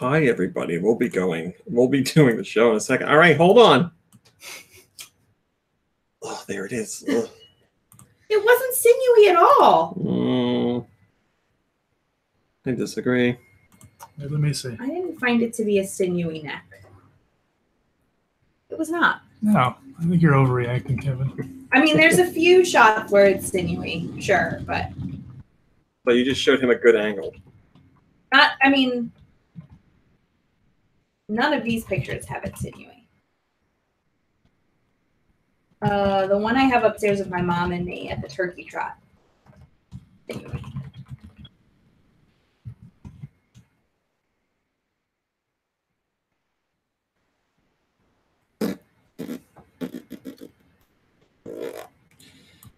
Hi, everybody. We'll be doing the show in a second. All right, hold on. Oh, there it is. Ugh. It wasn't sinewy at all. I disagree. Let me see. I didn't find it to be a sinewy neck. It was not. No, I think you're overreacting, Kevin. I mean, there's a few shots where it's sinewy, sure, but... But you just showed him a good angle. I mean, none of these pictures have it sinewy. The one I have upstairs of my mom and me at the turkey trot. Sinewy.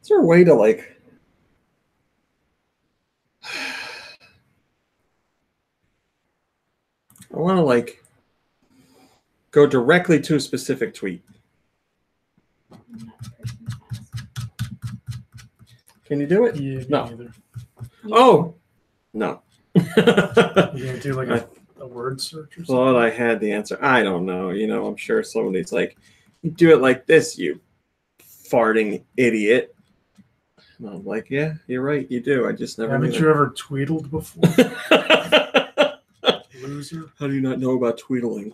Is there a way to like... I want to like go directly to a specific tweet. Can you do it? Yeah, no. Either. Oh, no. You gonna do like a word search or something? Thought I had the answer. I don't know. You know, I'm sure somebody's like, you do it like this, you farting idiot. And I'm like, yeah, you're right. You do. I just never. Haven't you ever tweedled before? Loser. How do you not know about tweedling?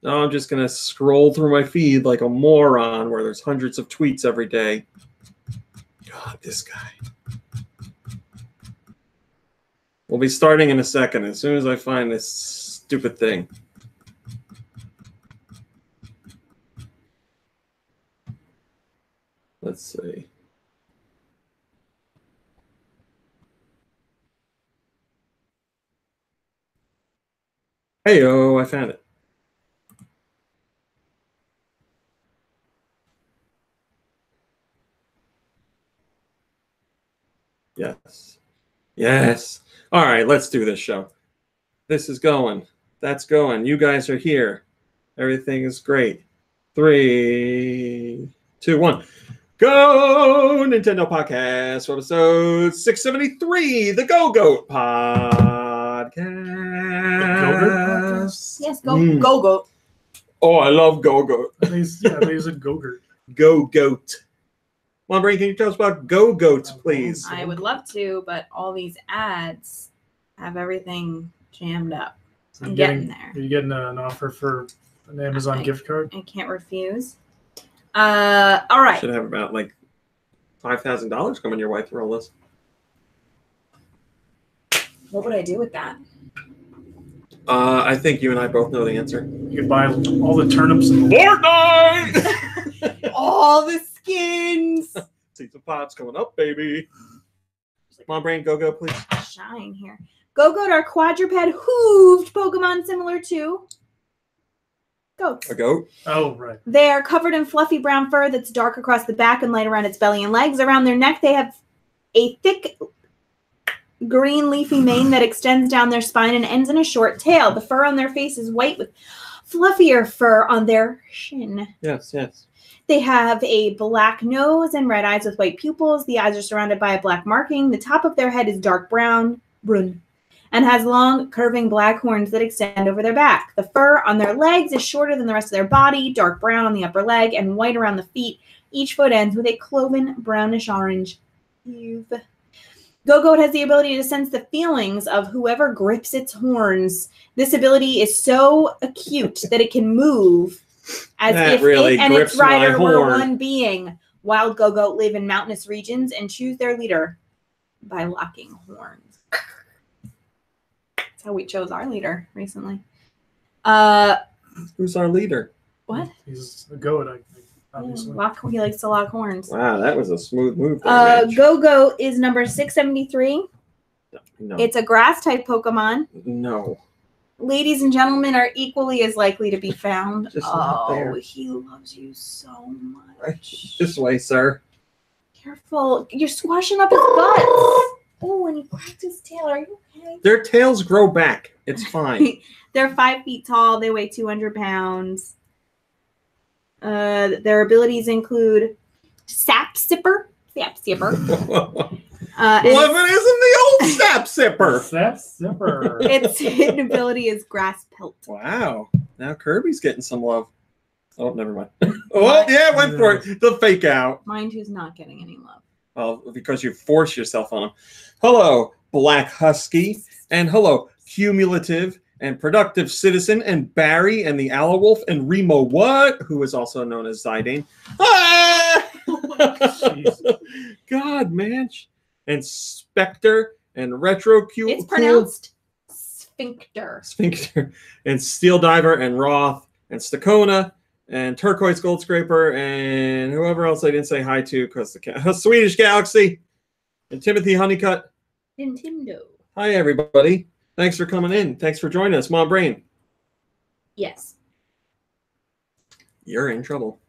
No, I'm just going to scroll through my feed like a moron where there's hundreds of tweets every day. God, this guy. We'll be starting in a second as soon as I find this stupid thing. Let's see. Hey-o, I found it. Yes. Yes. All right, let's do this show. This is going. That's going. You guys are here. Everything is great. 3, 2, 1. Go Nintendo Podcast, Webisode 673, the Go-Goat Podcast. Yes, Go-Goat. Oh, I love Go-Goat. They use a Go-Gurt. Go-Goat. Come on, Brady, can you tell us about Go-Goat, please? I would love to, but all these ads have everything jammed up. So I'm getting there. Are you getting an offer for an Amazon gift card? I can't refuse. All right. Should have about like $5,000 coming your way through all this. What would I do with that? I think you and I both know the answer. You could buy all the turnips in the Fortnite! All the skins! Season 5's coming up, baby. Come on, Brain, go, please. Shine here. Go-Goat are quadruped hooved Pokemon similar to goats. A goat? Oh, right. They are covered in fluffy brown fur that's dark across the back and light around its belly and legs. Around their neck, they have a thick green leafy mane that extends down their spine and ends in a short tail. The fur on their face is white with fluffier fur on their shin. Yes, yes. They have a black nose and red eyes with white pupils. The eyes are surrounded by a black marking. The top of their head is dark brown, and has long, curving black horns that extend over their back. The fur on their legs is shorter than the rest of their body, dark brown on the upper leg, and white around the feet. Each foot ends with a cloven brownish-orange hue. Go-Goat has the ability to sense the feelings of whoever grips its horns. This ability is so acute that it can move as if really it and its rider were horn. one being. Wild Go-Goat live in mountainous regions and choose their leader by locking horns. That's how we chose our leader recently. Who's our leader? What? He's a goat, obviously. He likes to lock horns. Wow, that was a smooth move. There, Go-Goat is number 673. No. It's a grass-type Pokemon. No. Ladies and gentlemen are equally as likely to be found. Just not there. He loves you so much. Right. This way, sir. Careful. You're squashing up his butt. Oh, and he cracked his tail. Are you okay? Their tails grow back. It's fine. They're 5 feet tall. They weigh 200 pounds. Their abilities include Sap Sipper. Well, if it isn't the old Sap Sipper. Sap Sipper. Its hidden ability is Grass Pelt. Wow. Now Kirby's getting some love. Oh, never mind. Oh, yeah, went for it. The fake out. Mind who's not getting any love. Well, because you force yourself on him. Hello, Black Husky. And hello, Cumulative and Productive Citizen and Barry and the Owl Wolf and Remo What, who is also known as Zidane. Ah! God, man. And Spectre and Retro Q. It's pronounced Sphincter. Sphincter. And Steel Diver and Roth and Stakona and Turquoise Gold Scraper and whoever else I didn't say hi to because the Swedish Galaxy and Timothy Honeycutt. Nintendo. Hi, everybody. Thanks for coming in. Thanks for joining us. Mom Brain. Yes. You're in trouble.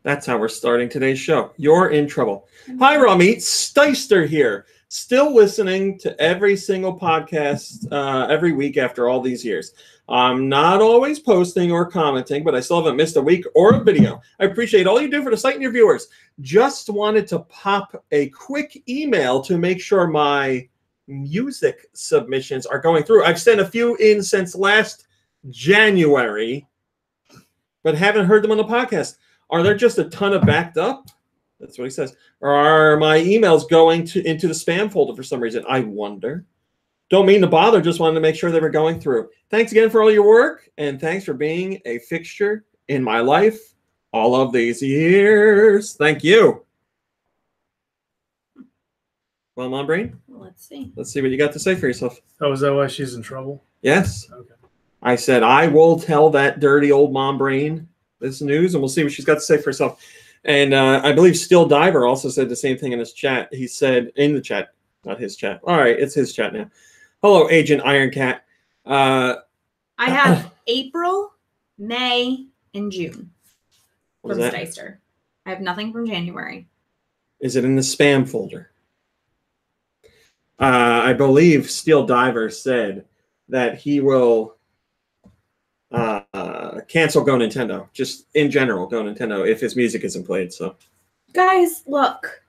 That's how we're starting today's show. You're in trouble. Hi, Rummy. Steister here. Still listening to every single podcast every week after all these years. I'm not always posting or commenting, but I still haven't missed a week or a video. I appreciate all you do for the site and your viewers. Just wanted to pop a quick email to make sure my music submissions are going through. I've sent a few in since last January, but haven't heard them on the podcast. Are there just a ton of backed up? That's what he says. Or are my emails going into the spam folder for some reason? I wonder. Don't mean to bother. Just wanted to make sure they were going through. Thanks again for all your work, and thanks for being a fixture in my life all of these years. Thank you. Well, Mom Brain? Let's see. Let's see what you got to say for yourself. Oh, is that why she's in trouble? Yes. Okay. I said, I will tell that dirty old Mom Brain this news, and we'll see what she's got to say for herself. And I believe Still Diver also said the same thing in his chat. He said in the chat, not his chat. All right, it's his chat now. Hello, Agent Iron Cat. I have April, May, and June from Steister. I have nothing from January. Is it in the spam folder? I believe Steel Diver said that he will cancel GoNintendo. Just in general, GoNintendo, if his music isn't played. So, guys, look.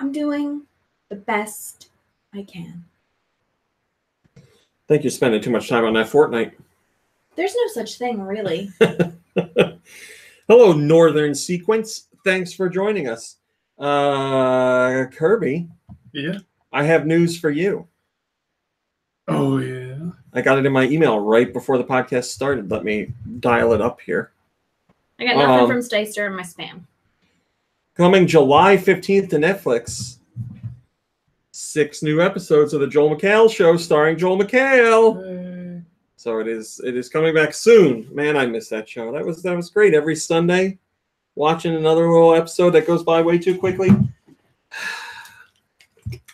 I'm doing the best I can. I think you're spending too much time on that Fortnite. There's no such thing, really. Hello, Northern Sequence. Thanks for joining us. Kirby. Yeah. I have news for you. Oh, yeah. I got it in my email right before the podcast started. Let me dial it up here. I got nothing from Steister in my spam. Coming July 15th to Netflix. 6 new episodes of the Joel McHale Show starring Joel McHale. So it is coming back soon. Man, I miss that show. That was great. Every Sunday, watching another little episode that goes by way too quickly.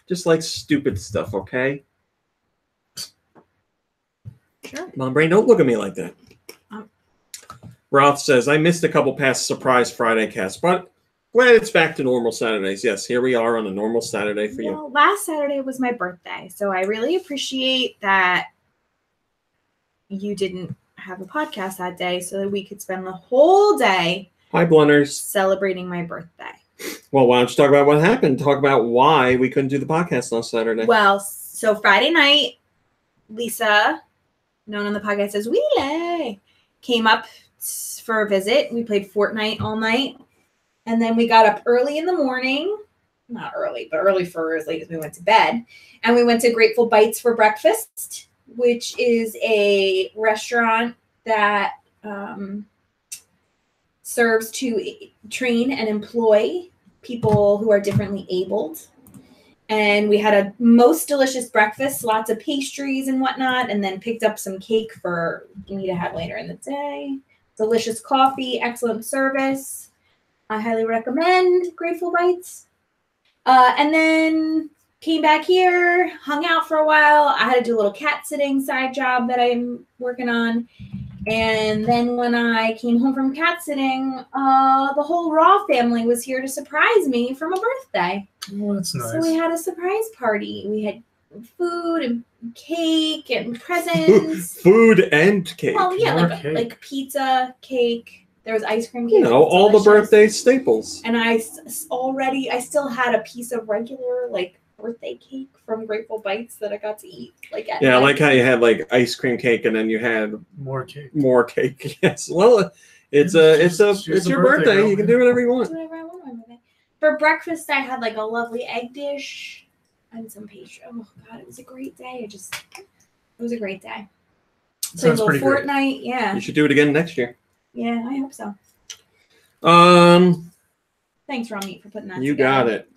Just like stupid stuff, okay? Sure. Mom Brain, don't look at me like that. Ralph says, I missed a couple past surprise Friday casts, but glad it's back to normal Saturdays. Yes, here we are on a normal Saturday for you. Last Saturday was my birthday, so I really appreciate that you didn't have a podcast that day so that we could spend the whole day Hi, Blunters. Celebrating my birthday. Well, why don't you talk about what happened? Talk about why we couldn't do the podcast last Saturday. Well, so Friday night, Lisa, known on the podcast as Wheelie, came up for a visit. We played Fortnite all night. And then we got up early in the morning. Not early, but early for as late as we went to bed. And we went to Grateful Bites for breakfast, which is a restaurant that serves to train and employ people who are differently abled. And we had a most delicious breakfast, lots of pastries and whatnot, and then picked up some cake for me to have later in the day. Delicious coffee, excellent service. I highly recommend Grateful Bites. And then came back here, hung out for a while. I had to do a little cat sitting side job that I'm working on. And then when I came home from cat sitting, the whole Raw family was here to surprise me for my birthday. Oh, that's nice. So we had a surprise party. We had food and cake and presents. Food and cake. Well, yeah, like pizza, cake. There was ice cream cake. You know, all the birthday staples. And I still had a piece of regular, like, birthday cake from Grateful Bites that I got to eat. Like at Yeah, I night. like how you had like ice cream cake and then you had More cake. more cake. Yes. Well, it's your birthday. Girl, You can do whatever you want. Do whatever I want on my birthday. For breakfast, I had like a lovely egg dish and some pastry. Oh God, it was a great day. It was a great day. So a Sounds little pretty great. Fortnite, yeah. You should do it again next year. Yeah, I hope so. Thanks, Rami, for putting that You together. got it.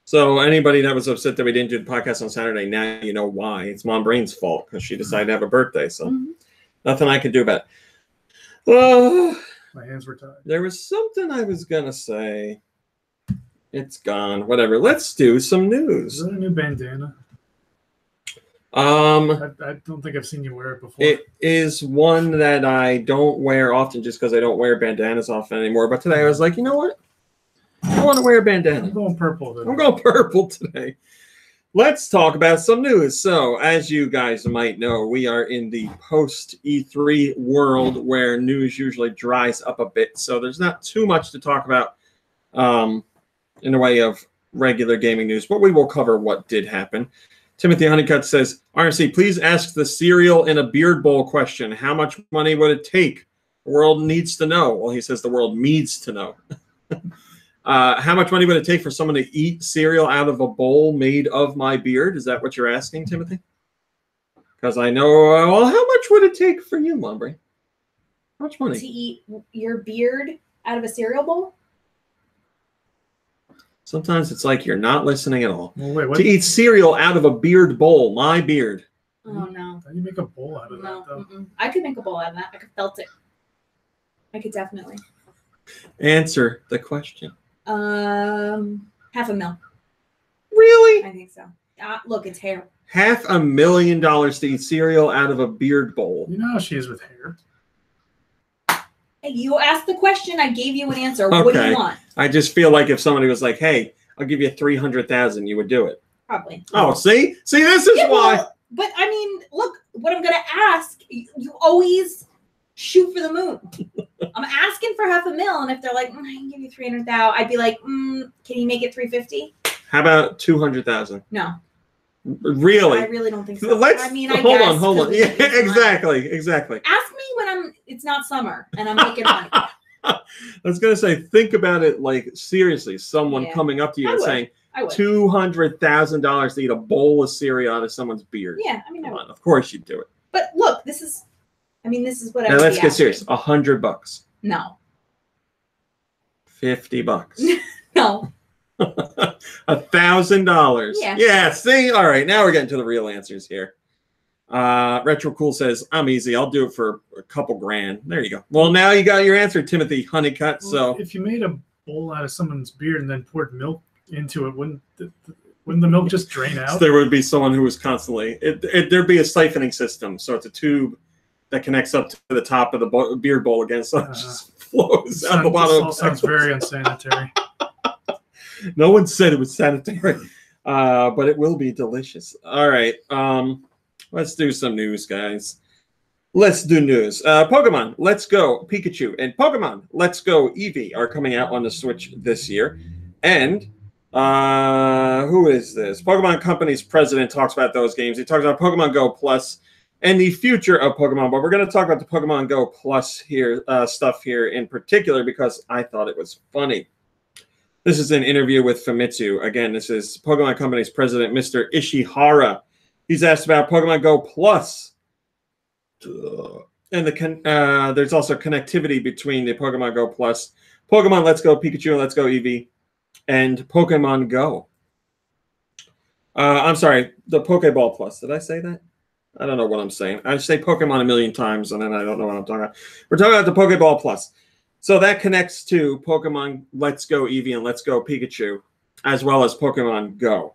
So anybody that was upset that we didn't do the podcast on Saturday, now you know why. It's Mom Brain's fault because she decided to have a birthday. So nothing I can do about it. My hands were tied. There was something I was going to say. It's gone. Whatever. Let's do some news. Is that a new bandana? I don't think I've seen you wear it before. It is one that I don't wear often just because I don't wear bandanas often anymore. But today I was like, you know what? I want to wear a bandana. I'm going purple today. I'm going purple today. Let's talk about some news. So, as you guys might know, we are in the post-E3 world where news usually dries up a bit. So, there's not too much to talk about in the way of regular gaming news, but we will cover what did happen. Timothy Honeycutt says, RNC, please ask the cereal in a beard bowl question. How much money would it take? The world needs to know. Well, he says the world needs to know. How much money would it take for someone to eat cereal out of a bowl made of my beard? Is that what you're asking, Timothy? Because I know, well, how much would it take for you, Lumbre? How much money? To eat your beard out of a cereal bowl? Sometimes it's like you're not listening at all. Well, wait, what? To eat cereal out of a beard bowl, my beard. Oh, no. How do you make a bowl out of No. that, though? I could make a bowl out of that. I could felt it. I could definitely. Answer the question. $500,000. Really? I think so. Look, it's hair. $500,000 to eat cereal out of a beard bowl. You know how she is with hair. Hey, you asked the question. I gave you an answer. What do Okay. you want? I just feel like if somebody was like, "Hey, I'll give you $300,000," you would do it. Probably. Oh, see, this is Yeah, why. well, but I mean, look, what I'm gonna ask, you always shoot for the moon. I'm asking for $500,000, and if they're like, I can give you 300,000, I'd be like, can you make it 350? How about 200,000? No, Really? I really don't think so. Let's I mean, hold guess, on. 'cause we Yeah, need some money. exactly. Ask me when it's not summer and I'm making money. I was gonna say, think about it like seriously. Someone Yeah. coming up to you I and would. saying I would. $200,000 to eat a bowl of cereal out of someone's beard. Yeah, I mean, I Come would. on, of course you'd do it. But look, this is what I Now would let's be get asking. serious. $100. No, $50. no. $1,000. Yeah. See, all right. Now we're getting to the real answers here. Retro Cool says, "I'm easy. I'll do it for a couple grand." There you go. Well, now you got your answer, Timothy Honeycutt. Well, So if you made a bowl out of someone's beard and then poured milk into it, wouldn't the milk just drain out? there would be someone who was constantly. There'd be a siphoning system. So it's a tube that connects up to the top of the beard bowl again, so it just flows out the bottom. This all sounds very unsanitary. No one said it was sanitary, but it will be delicious. All right, let's do some news, guys. Let's do news. Pokemon Let's Go Pikachu and Pokemon Let's Go Eevee are coming out on the Switch this year. And who is this? Pokemon Company's president talks about those games. He talks about Pokemon Go Plus and the future of Pokemon. But we're going to talk about the Pokemon Go Plus here stuff here in particular because I thought it was funny. This is an interview with Famitsu. Again, this is Pokemon Company's president, Mr. Ishihara. He's asked about Pokemon Go Plus. And there's also connectivity between the Pokemon Go Plus, Pokemon Let's Go Pikachu and Let's Go Eevee, and Pokemon Go. I'm sorry, the Pokeball Plus. Did I say that? I don't know what I'm saying. I say Pokemon a million times, and then I don't know what I'm talking about. We're talking about the Pokeball Plus. So that connects to Pokemon Let's Go Eevee and Let's Go Pikachu, as well as Pokemon Go.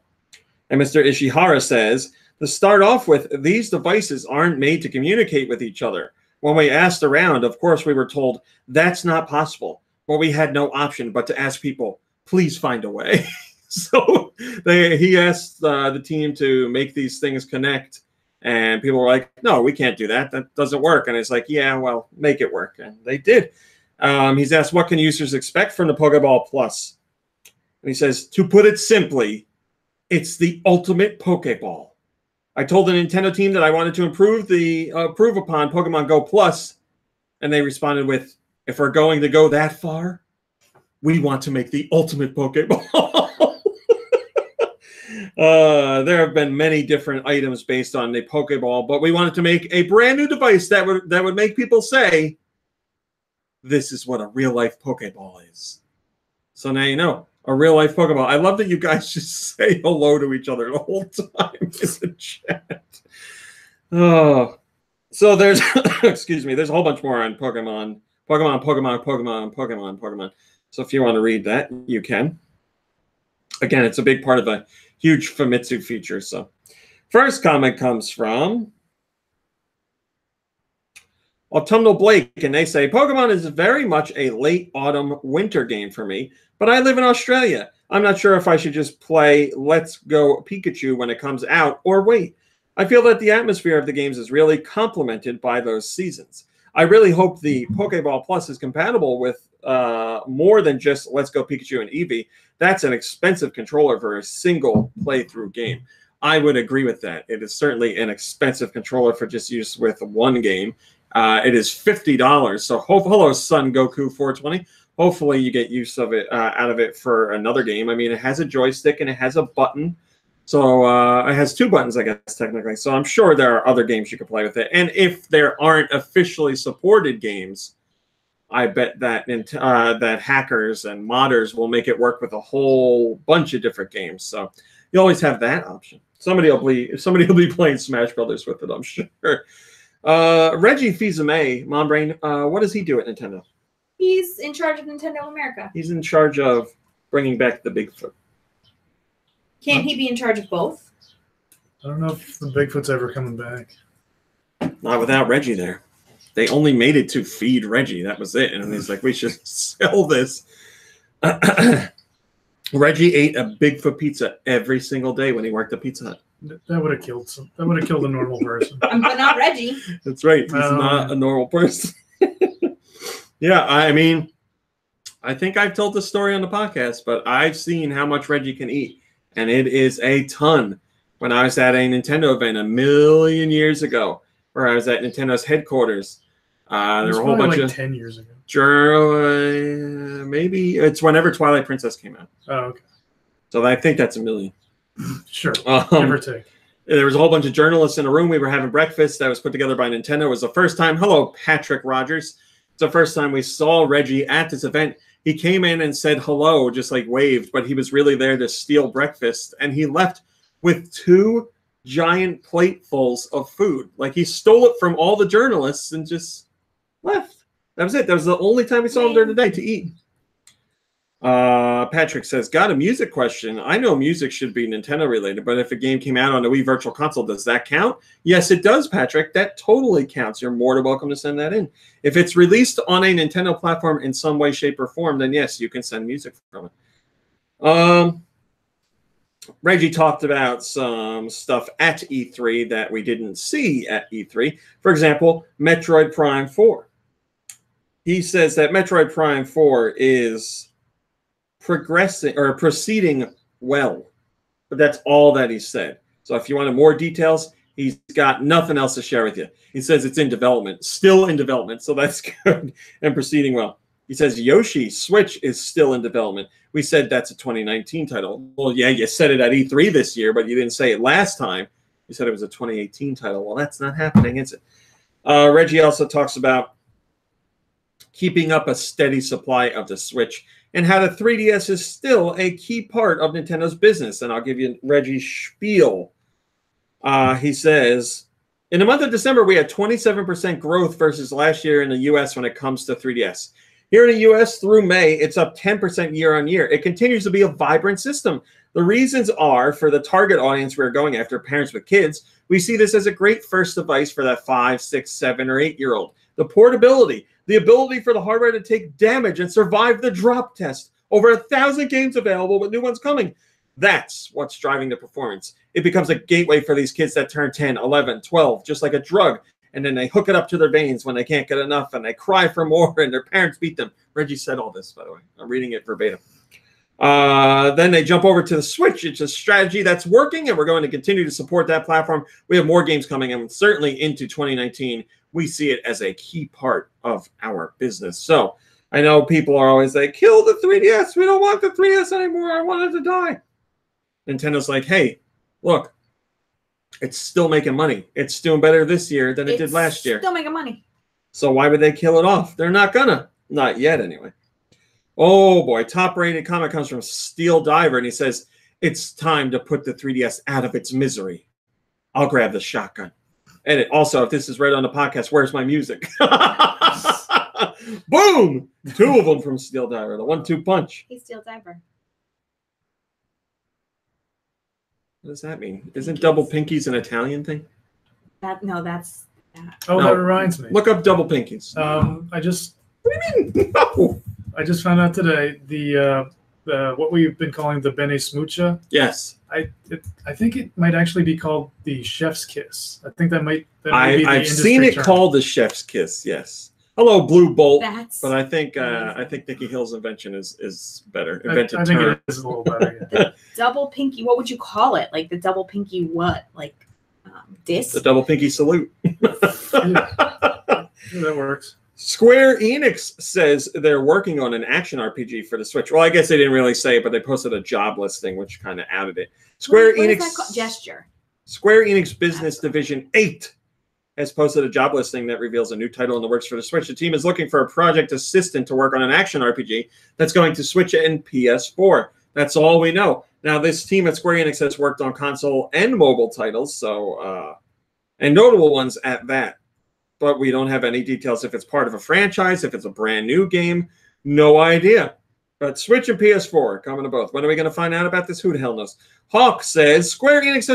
And Mr. Ishihara says, to start off with, these devices aren't made to communicate with each other. When we asked around, of course, we were told that's not possible. But we had no option but to ask people, please find a way. So he asked the team to make these things connect. And people were like, no, we can't do that. That doesn't work. And it's like, yeah, well, make it work. And they did. He's asked, what can users expect from the Pokeball Plus? And he says, to put it simply, It's the ultimate Pokeball. I told the Nintendo team that I wanted to improve upon Pokemon Go Plus, and they responded with, if we're going to go that far, we want to make the ultimate Pokeball. There have been many different items based on the Pokeball, but we wanted to make a brand new device that would make people say, this is what a real-life Pokeball is. So now you know. A real-life Pokeball. I love that you guys just say hello to each other the whole time in the chat. Oh. So there's, excuse me, there's a whole bunch more on Pokemon. So if you want to read that, you can. Again, it's a big part of a huge Famitsu feature. So first comment comes from Autumnal Blake, and they say, Pokemon is very much a late autumn winter game for me, but I live in Australia. I'm not sure if I should just play Let's Go Pikachu when it comes out or wait. I feel that the atmosphere of the games is really complemented by those seasons. I really hope the Pokeball Plus is compatible with more than just Let's Go Pikachu and Eevee. That's an expensive controller for a single playthrough game. I would agree with that. It is certainly an expensive controller for just use with one game. It is $50. So hello, Son Goku 420. Hopefully you get use of it out of it for another game. I mean, it has a joystick and it has a button. So it has two buttons, I guess, technically. So I'm sure there are other games you can play with it. And if there aren't officially supported games, I bet that that hackers and modders will make it work with a whole bunch of different games. So you always have that option. Somebody will be playing Smash Brothers with it, I'm sure. Reggie Fils-Aimé, Mom Brain, what does he do at Nintendo? He's in charge of Nintendo America. He's in charge of bringing back the Bigfoot. Can't he be in charge of both? I don't know if the Bigfoot's ever coming back. Not without Reggie there. They only made it to feed Reggie. That was it. And he's like, we should sell this. Reggie ate a Bigfoot pizza every single day when he worked at Pizza Hut. That would have killed That would have killed a normal person. But not Reggie. That's right. He's not a normal person. Yeah, I mean, I think I've told the story on the podcast, but I've seen how much Reggie can eat, and it is a ton. When I was at a Nintendo event a million years ago, where I was at Nintendo's headquarters, there were a whole bunch of 10 years ago. Maybe it's whenever Twilight Princess came out. Oh, okay. So I think that's a million. Sure, give or take. There was a whole bunch of journalists in a room. We were having breakfast that was put together by Nintendo. It was the first time. Hello, Patrick Rogers. It's the first time we saw Reggie at this event. He came in and said hello, just like waved, but he was really there to steal breakfast. And he left with 2 giant platefuls of food. Like he stole it from all the journalists and just left. That was it. That was the only time we saw him during the day to eat. Patrick says, got a music question. I know music should be Nintendo related, but if a game came out on the Wii Virtual Console, does that count? Yes, it does, Patrick. That totally counts. You're more than welcome to send that in. If it's released on a Nintendo platform in some way, shape, or form, then yes, you can send music from it. Reggie talked about some stuff at E3 that we didn't see at E3. For example, Metroid Prime 4. He says that Metroid Prime 4 is progressing or proceeding well, but that's all that he said. So if you wanted more details, he's got nothing else to share with you. He says it's in development, still in development, so that's good and proceeding well. He says Yoshi Switch is still in development. We said that's a 2019 title. Well, yeah, you said it at E3 this year, but you didn't say it last time. You said it was a 2018 title. Well, that's not happening, is it? Reggie also talks about keeping up a steady supply of the Switch and how the 3DS is still a key part of Nintendo's business. And I'll give you Reggie's spiel. He says, in the month of December, we had 27% growth versus last year in the U.S. when it comes to 3DS. Here in the U.S. through May, it's up 10% year on year. It continues to be a vibrant system. The reasons are, for the target audience we're going after, parents with kids, we see this as a great first device for that 5, 6, 7, or 8-year-old. The portability, the ability for the hardware to take damage and survive the drop test. Over 1,000 games available with new ones coming. That's what's driving the performance. It becomes a gateway for these kids that turn 10, 11, 12, just like a drug. And then they hook it up to their veins when they can't get enough and they cry for more and their parents beat them. Reggie said all this, by the way. I'm reading it verbatim. Then they jump over to the Switch. It's a strategy that's working, and we're going to continue to support that platform. We have more games coming, and certainly into 2019, we see it as a key part of our business. So I know people are always like, kill the 3DS. We don't want the 3DS anymore. I want it to die. Nintendo like, hey, look, it's still making money. It's doing better this year than it did last year. Still making money. So why would they kill it off? They're not gonna. Not yet, anyway. Oh, boy. Top-rated comment comes from Steel Diver, and he says, it's time to put the 3DS out of its misery. I'll grab the shotgun. And also, if this is right on the podcast, where's my music? Boom! 2 of them from Steel Diver. The 1-2 punch. He's Steel Diver. What does that mean? Isn't double pinkies an Italian thing? No, that's that. Oh, No. that reminds me. Look up double pinkies. I just What do you mean? No. I just found out today the what we've been calling the Bene Smoocha. Yes. I think it might actually be called the Chef's Kiss. I think that might be the I've seen it term. called the Chef's Kiss, yes. Hello, Blue Bolt. That's But I think Nikki Hill's invention is better. I Invented think term. it is a little better. Yeah. double pinky. What would you call it? Like the double pinky what? Like disc? The double pinky salute. Yeah, that works. Square Enix says they're working on an action RPG for the Switch. Well, I guess they didn't really say it, but they posted a job listing, which kind of added it. Square What is Enix that called? Gesture. Square Enix Business Division 8 has posted a job listing that reveals a new title in the works for the Switch. The team is looking for a project assistant to work on an action RPG that's going to Switch and PS4. That's all we know. Now, this team at Square Enix has worked on console and mobile titles, so and notable ones at that. But we don't have any details if it's part of a franchise, if it's a brand new game. No idea. But Switch and PS4 coming to both. When are we going to find out about this? Who the hell knows? Hawk says Square Enix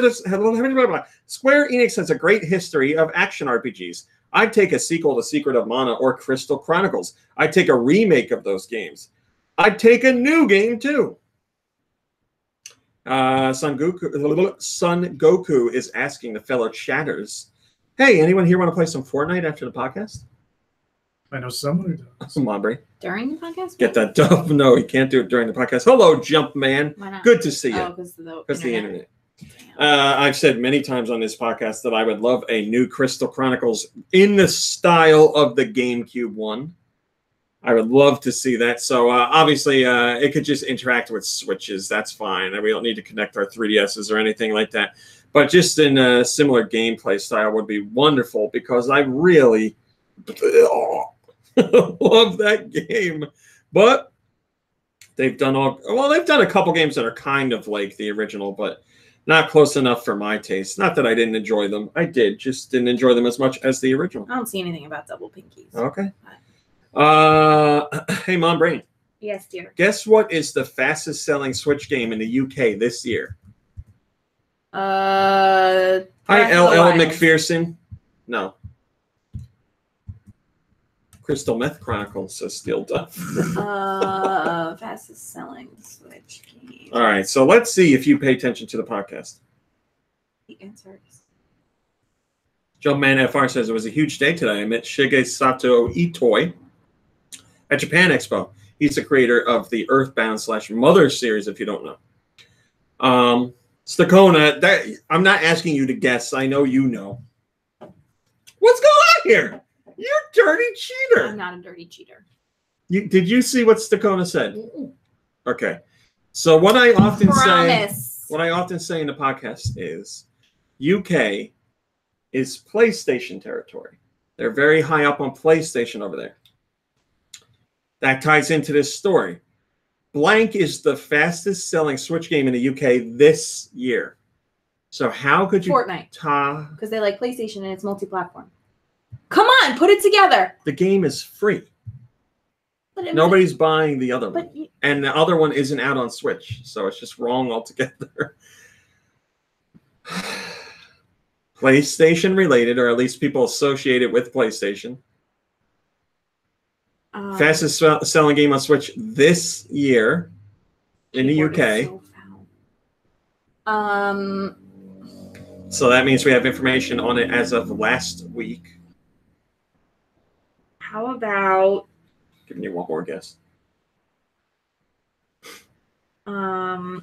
has a great history of action RPGs. I'd take a sequel to Secret of Mana or Crystal Chronicles. I'd take a remake of those games. I'd take a new game too. Son Goku is asking the fellow chatters, hey, anyone here want to play some Fortnite after the podcast? I know someone who does. Come on, Bray. During the podcast? Get that dub. No, you can't do it during the podcast. Hello, Jumpman. Why not? Good to see you. Oh, because the internet. I've said many times on this podcast that I would love a new Crystal Chronicles in the style of the GameCube one. I would love to see that. So obviously, it could just interact with Switches. That's fine. And we don't need to connect our 3DSs or anything like that. But just in a similar gameplay style would be wonderful because I really love that game. But they've done they've done a couple games that are kind of like the original, but not close enough for my taste. Not that I didn't enjoy them. I did. Just didn't enjoy them as much as the original. I don't see anything about double pinkies. Okay. Hey, Mom Brain. Yes, dear. Guess what is the fastest selling Switch game in the UK this year? Hi, LL McPherson. No. Crystal Meth Chronicles, says Steel Duff. Fastest selling Switch game. All right, so let's see if you pay attention to the podcast. The answers. Jumpman FR says it was a huge day today. I met Shigesato Itoi at Japan Expo. He's the creator of the Earthbound/Mother series, if you don't know. Stakona, I'm not asking you to guess. I know you know. What's going on here? You dirty cheater. I'm not a dirty cheater. Did you see what Stakona said? Okay. So what I often say in the podcast is UK is PlayStation territory. They're very high up on PlayStation over there. That ties into this story. Blank is the fastest selling Switch game in the UK this year. So how could you... Fortnite. Because they like PlayStation and it's multi-platform. Come on, put it together. The game is free. Nobody's buying the other one. And the other one isn't out on Switch. So it's just wrong altogether. PlayStation related, or at least people associated with PlayStation. Fastest selling game on Switch this year in the UK. So that means we have information on it as of last week. How about... Giving you one more guess. How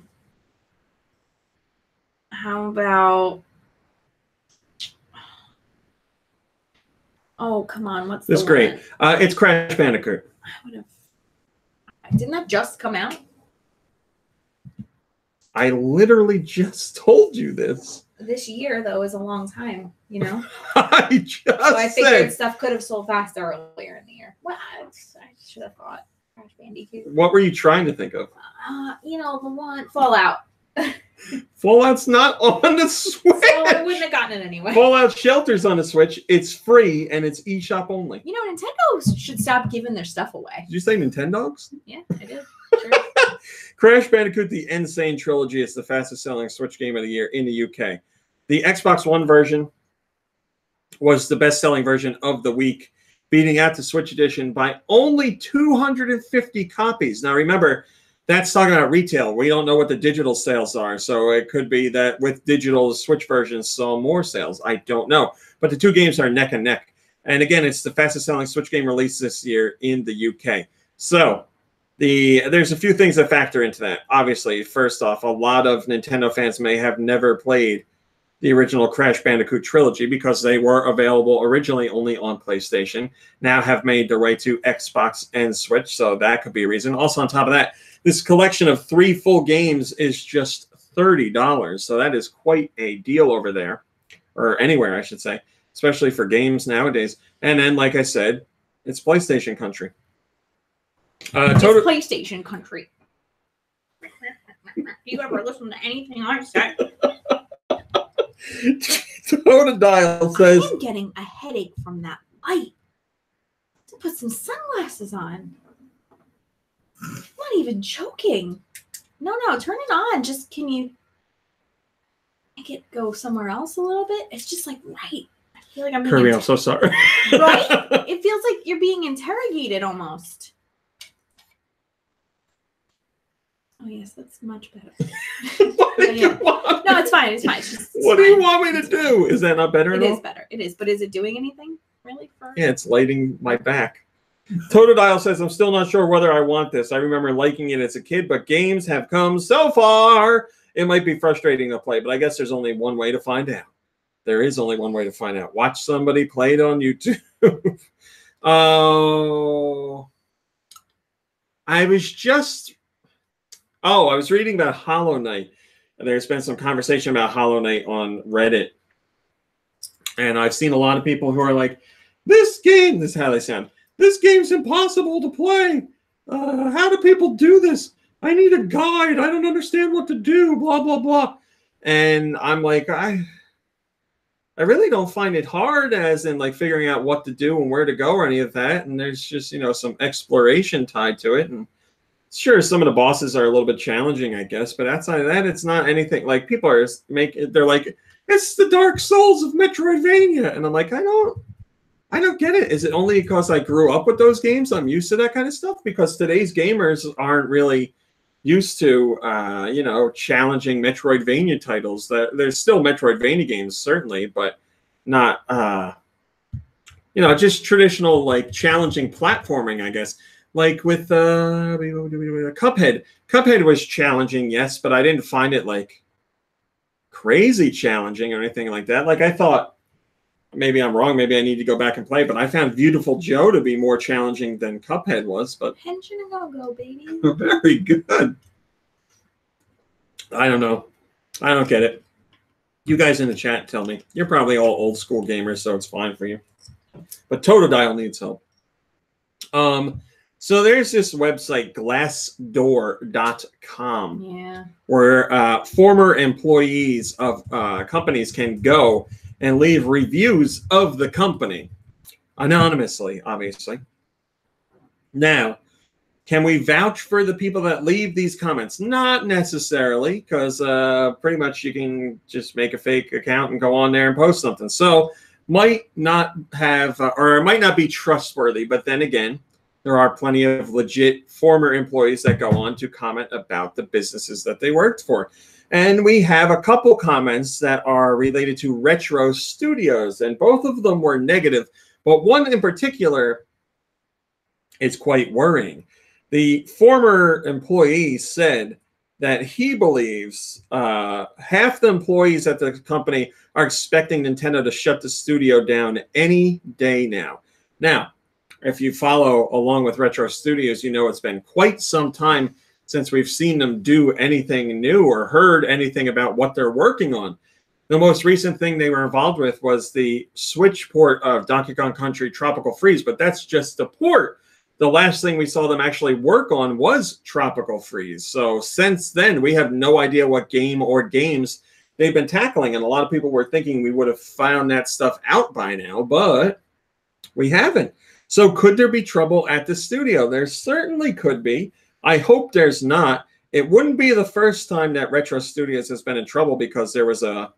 about? Oh, come on! What's This is great. It's Crash Bandicoot. I would have. Didn't that just come out? I literally just told you this. This year, though, is a long time. You know. I just So I figured said. stuff could have sold fast earlier in the year. Well, I should have thought Crash Bandicoot. What were you trying to think of? You know, the one Fallout. Fallout's not on the Switch. So I wouldn't have gotten it anyway. Fallout Shelter's on the Switch. It's free and it's eShop only. You know, Nintendo should stop giving their stuff away. Did you say Nintendogs? Yeah, I did. Sure. Crash Bandicoot: The Insane Trilogy is the fastest-selling Switch game of the year in the UK. The Xbox One version was the best-selling version of the week, beating out the Switch edition by only 250 copies. Now, remember, that's talking about retail. We don't know what the digital sales are, so it could be that with digital, the Switch versions saw more sales. I don't know. But the two games are neck and neck. And again, it's the fastest-selling Switch game released this year in the UK. So there's a few things that factor into that. Obviously, first off, a lot of Nintendo fans may have never played the original Crash Bandicoot trilogy because they were available originally only on PlayStation, now have made their way to Xbox and Switch, so that could be a reason. Also, on top of that, this collection of 3 full games is just $30, so that is quite a deal over there, or anywhere, I should say, especially for games nowadays. And then, like I said, it's PlayStation country. It's PlayStation country. If you ever listen to anything I say. Totodile says, I'm getting a headache from that light. To put some sunglasses on. I'm not even joking. No, turn it on. Just can you make it go somewhere else a little bit? It's just like right. I feel like I'm being Kirby, I'm so sorry. Right? It feels like you're being interrogated almost. Oh yes, that's much better. No, it's fine. It's fine. It's what do you want me to do? Is that not better at all? It is better. It is. But is it doing anything really? Yeah, it's lighting my back. Totodile says, I'm still not sure whether I want this. I remember liking it as a kid, but games have come so far. It might be frustrating to play, but I guess there's only one way to find out. There is only one way to find out. Watch somebody play it on YouTube. Oh, I was reading about Hollow Knight. There's been some conversation about Hollow Knight on Reddit. And I've seen a lot of people who are like, this is how they sound. This game's impossible to play. How do people do this? I need a guide. I don't understand what to do, blah, blah, blah. And I'm like, I really don't find it hard as in like figuring out what to do and where to go or any of that. And there's just, some exploration tied to it. And sure, some of the bosses are a little bit challenging, I guess, but outside of that, it's not anything like people are they're like, it's the Dark Souls of Metroidvania. And I'm like, I don't get it. Is it only because I grew up with those games? I'm used to that kind of stuff because today's gamers aren't really used to, challenging Metroidvania titles. There's still Metroidvania games, certainly, but not, just traditional, like, challenging platforming, I guess. Like with Cuphead. Cuphead was challenging, yes, but I didn't find it like crazy challenging or anything like that. Like I thought, maybe I'm wrong, maybe I need to go back and play, but I found Beautiful Joe to be more challenging than Cuphead was. But pension and go, baby. Very good. I don't know. I don't get it. You guys in the chat tell me. You're probably all old school gamers, so it's fine for you. But Totodile needs help. So there's this website, glassdoor.com, where former employees of companies can go and leave reviews of the company, anonymously, obviously. Now, can we vouch for the people that leave these comments? Not necessarily, because pretty much you can just make a fake account and go on there and post something. So might not have, or it might not be trustworthy, but then again, there are plenty of legit former employees that go on to comment about the businesses that they worked for. And we have a couple comments that are related to Retro Studios, and both of them were negative, but one in particular is quite worrying. The former employee said that he believes half the employees at the company are expecting Nintendo to shut the studio down any day now. Now, if you follow along with Retro Studios, you know it's been quite some time since we've seen them do anything new or heard anything about what they're working on. The most recent thing they were involved with was the Switch port of Donkey Kong Country Tropical Freeze, but that's just the port. The last thing we saw them actually work on was Tropical Freeze. So since then, we have no idea what game or games they've been tackling. And a lot of people were thinking we would have found that stuff out by now, but we haven't. So could there be trouble at the studio? There certainly could be. I hope there's not. It wouldn't be the first time that Retro Studios has been in trouble because there was a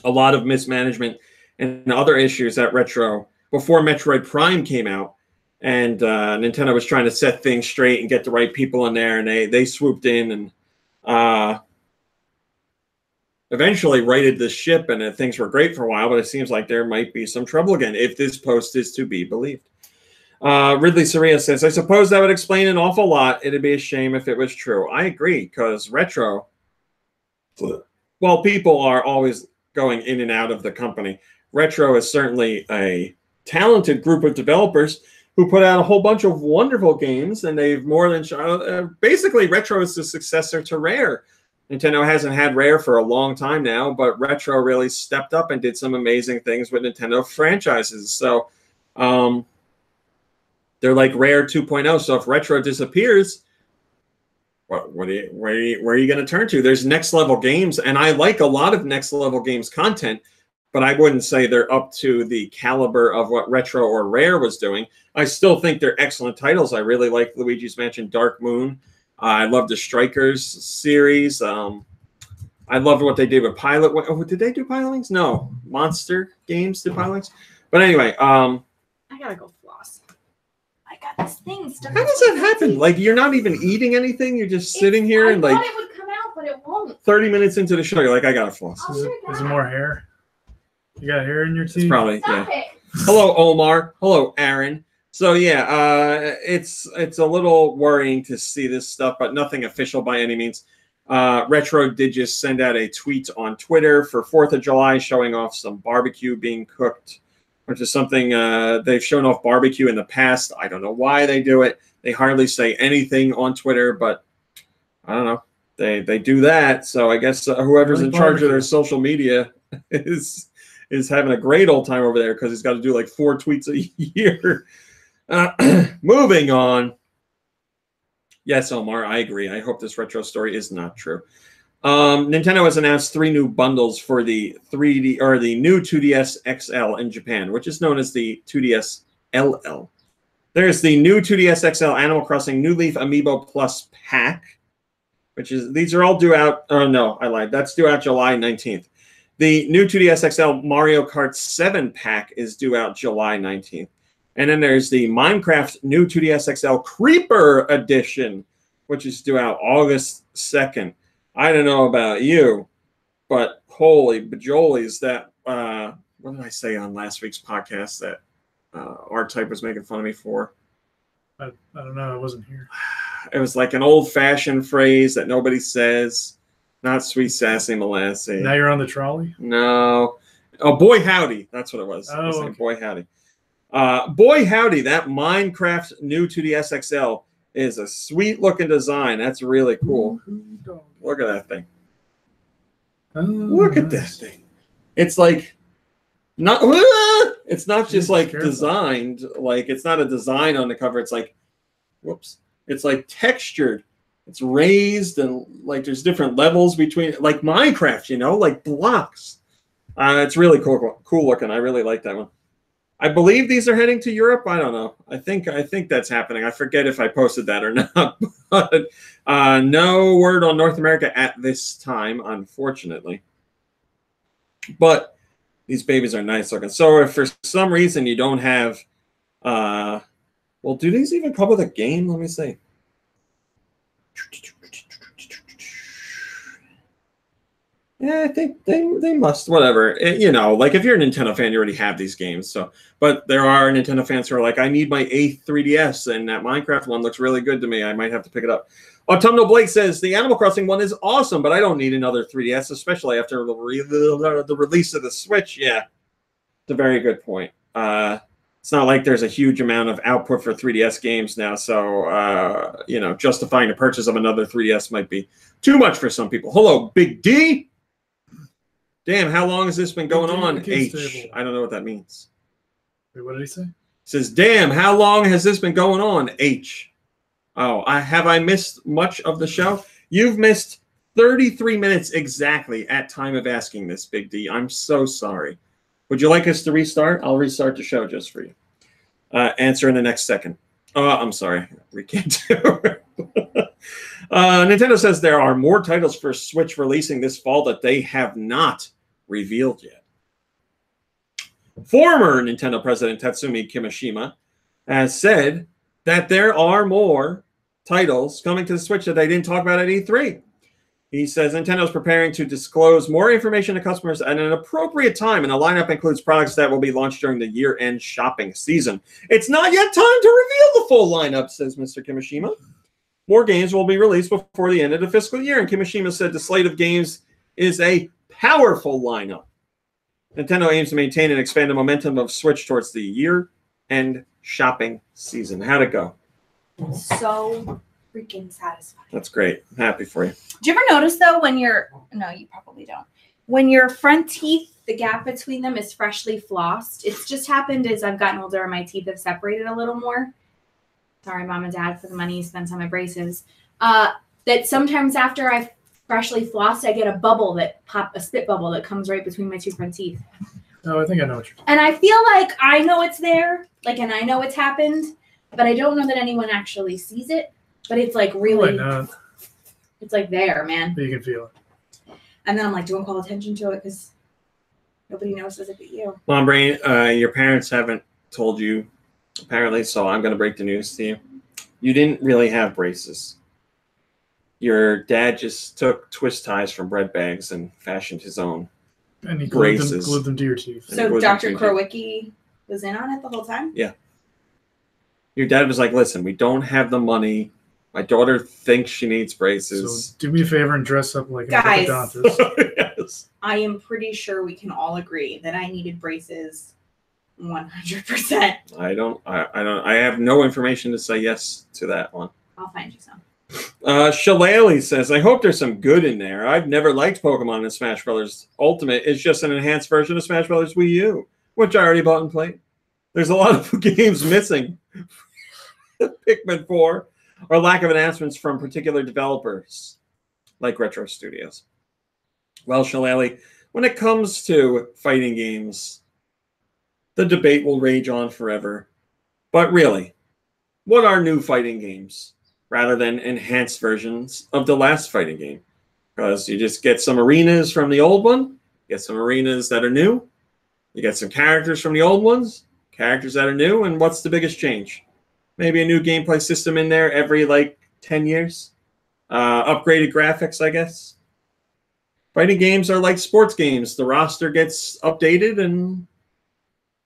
lot of mismanagement and other issues at Retro before Metroid Prime came out. And Nintendo was trying to set things straight and get the right people in there. And they swooped in and eventually righted the ship. And things were great for a while. But it seems like there might be some trouble again if this post is to be believed. Ridley Soria says, I suppose that would explain an awful lot. It'd be a shame if it was true. I agree, because Retro, while people are always going in and out of the company, Retro is certainly a talented group of developers who put out a whole bunch of wonderful games, and they've more than basically Retro is the successor to Rare. Nintendo hasn't had Rare for a long time now, but Retro really stepped up and did some amazing things with Nintendo franchises. So they're like Rare 2.0. So if Retro disappears, where are you going to turn to? There's Next Level Games, and I like a lot of Next Level Games content, but I wouldn't say they're up to the caliber of what Retro or Rare was doing. I still think they're excellent titles. I really like Luigi's Mansion Dark Moon. I love the Strikers series. I loved what they did with Pilot. Oh, did they do Pilotings? No. Monster Games did Pilotings. But anyway. I gotta go floss. I got this thing stuck. How does that happen? Like, you're not even eating anything? You're just sitting here and like... I thought it would come out, but it won't. 30 minutes into the show, you're like, I gotta floss. Is it more hair? You got hair in your teeth? It's probably, Stop yeah. it. Hello, Omar. Hello, Aaron. So yeah, it's a little worrying to see this stuff, but nothing official by any means. Retro did just send out a tweet on Twitter for 4th of July showing off some barbecue being cooked, which is something they've shown off barbecue in the past. I don't know why they do it. They hardly say anything on Twitter, but I don't know. They do that. So I guess whoever's in charge of their social media is having a great old time over there because he's got to do like 4 tweets a year. Moving on. Yes, Omar, I agree. I hope this Retro story is not true. Nintendo has announced 3 new bundles for the 3D or the new 2DS XL in Japan, which is known as the 2DS LL. There's the new 2DS XL Animal Crossing New Leaf Amiibo Plus pack, which is these are all due out. Oh no, I lied. That's due out July 19th. The new 2DS XL Mario Kart 7 pack is due out July 19th. And then there's the Minecraft new 2DS XL Creeper Edition, which is due out August 2nd. I don't know about you, but holy bajolies, that, what did I say on last week's podcast that R-Type was making fun of me for? I don't know. I wasn't here. It was like an old-fashioned phrase that nobody says. Not sweet, sassy, molassy. Now you're on the trolley? No. Oh, boy, howdy. That's what it was. Oh, okay. Boy, howdy. Boy, howdy. That Minecraft new 2DS XL is a sweet-looking design. That's really cool. Look at that thing. Oh, Look at that thing. It's like... not. It's not just like designed. Like, it's not a design on the cover. It's like... Whoops. It's like textured. It's raised and like there's different levels between, like Minecraft, you know, like blocks. It's really cool looking. I really like that one. I believe these are heading to Europe. I don't know. I think that's happening. I forget if I posted that or not. But no word on North America at this time, unfortunately. But these babies are nice looking. So if for some reason you don't have, well, do these even come with a game? Let me see. Yeah, I think they must. Whatever. You know, like if you're a Nintendo fan, you already have these games. So, but there are Nintendo fans who are like, I need my 8th 3DS, and that Minecraft one looks really good to me. I might have to pick it up. Autumnal Blake says the Animal Crossing one is awesome, but I don't need another 3DS, especially after the release of the Switch. Yeah, it's a very good point. It's not like there's a huge amount of output for 3DS games now, so justifying the purchase of another 3DS might be too much for some people. Hello, Big D. Damn, how long has this been going on? H. I don't know what that means. Wait, what did he say? He says, damn, how long has this been going on? H. Oh, have I missed much of the show? You've missed 33 minutes exactly at time of asking this, Big D. I'm so sorry. Would you like us to restart? I'll restart the show just for you. Answer in the next second. Oh, I'm sorry. We can't do it. Nintendo says there are more titles for Switch releasing this fall that they have not revealed yet. Former Nintendo president Tatsumi Kimishima has said that there are more titles coming to the Switch that they didn't talk about at E3. He says Nintendo is preparing to disclose more information to customers at an appropriate time, and the lineup includes products that will be launched during the year-end shopping season. It's not yet time to reveal the full lineup, says Mr. Kimishima. More games will be released before the end of the fiscal year, and Kimishima said the slate of games is a powerful lineup. Nintendo aims to maintain and expand the momentum of Switch towards the year-end shopping season. How'd it go? So freaking satisfying. That's great. I'm happy for you. Do you ever notice, though, when you're... No, you probably don't. When your front teeth, the gap between them is freshly flossed. It's just happened as I've gotten older and my teeth have separated a little more. Sorry, Mom and Dad, for the money you spent on my braces. That sometimes after I've freshly flossed, I get a spit bubble that comes right between my two front teeth. Oh, I think I know what you're talking about. And I feel like I know it's there, and I know it's happened, but I don't know that anyone actually sees it. But it's like really, it's like there, man. But you can feel it. And then I'm like, don't call attention to it because nobody notices it but you. Mom Brain, your parents haven't told you, apparently, so I'm going to break the news to you. You didn't really have braces. Your dad just took twist ties from bread bags and fashioned his own and he braces. Glued them to your teeth. So Dr. Krowicki was in on it the whole time? Yeah. Your dad was like, listen, we don't have the money. My daughter thinks she needs braces. So do me a favor and dress up like an Guys, orthodontist. Yes. I am pretty sure we can all agree that I needed braces 100%. I have no information to say yes to that one. I'll find you some. Shillelagh says, I hope there's some good in there. I've never liked Pokemon in Smash Bros. Ultimate. It's just an enhanced version of Smash Bros. Wii U, which I already bought and played. There's a lot of games missing. Pikmin 4, or lack of announcements from particular developers, like Retro Studios. Well, Shillelagh, when it comes to fighting games, the debate will rage on forever. But really, what are new fighting games? Rather than enhanced versions of the last fighting game. Because you just get some arenas from the old one, get some arenas that are new, you get some characters from the old ones, characters that are new, and what's the biggest change? Maybe a new gameplay system in there every, 10 years. Upgraded graphics, I guess. Fighting games are like sports games. The roster gets updated, and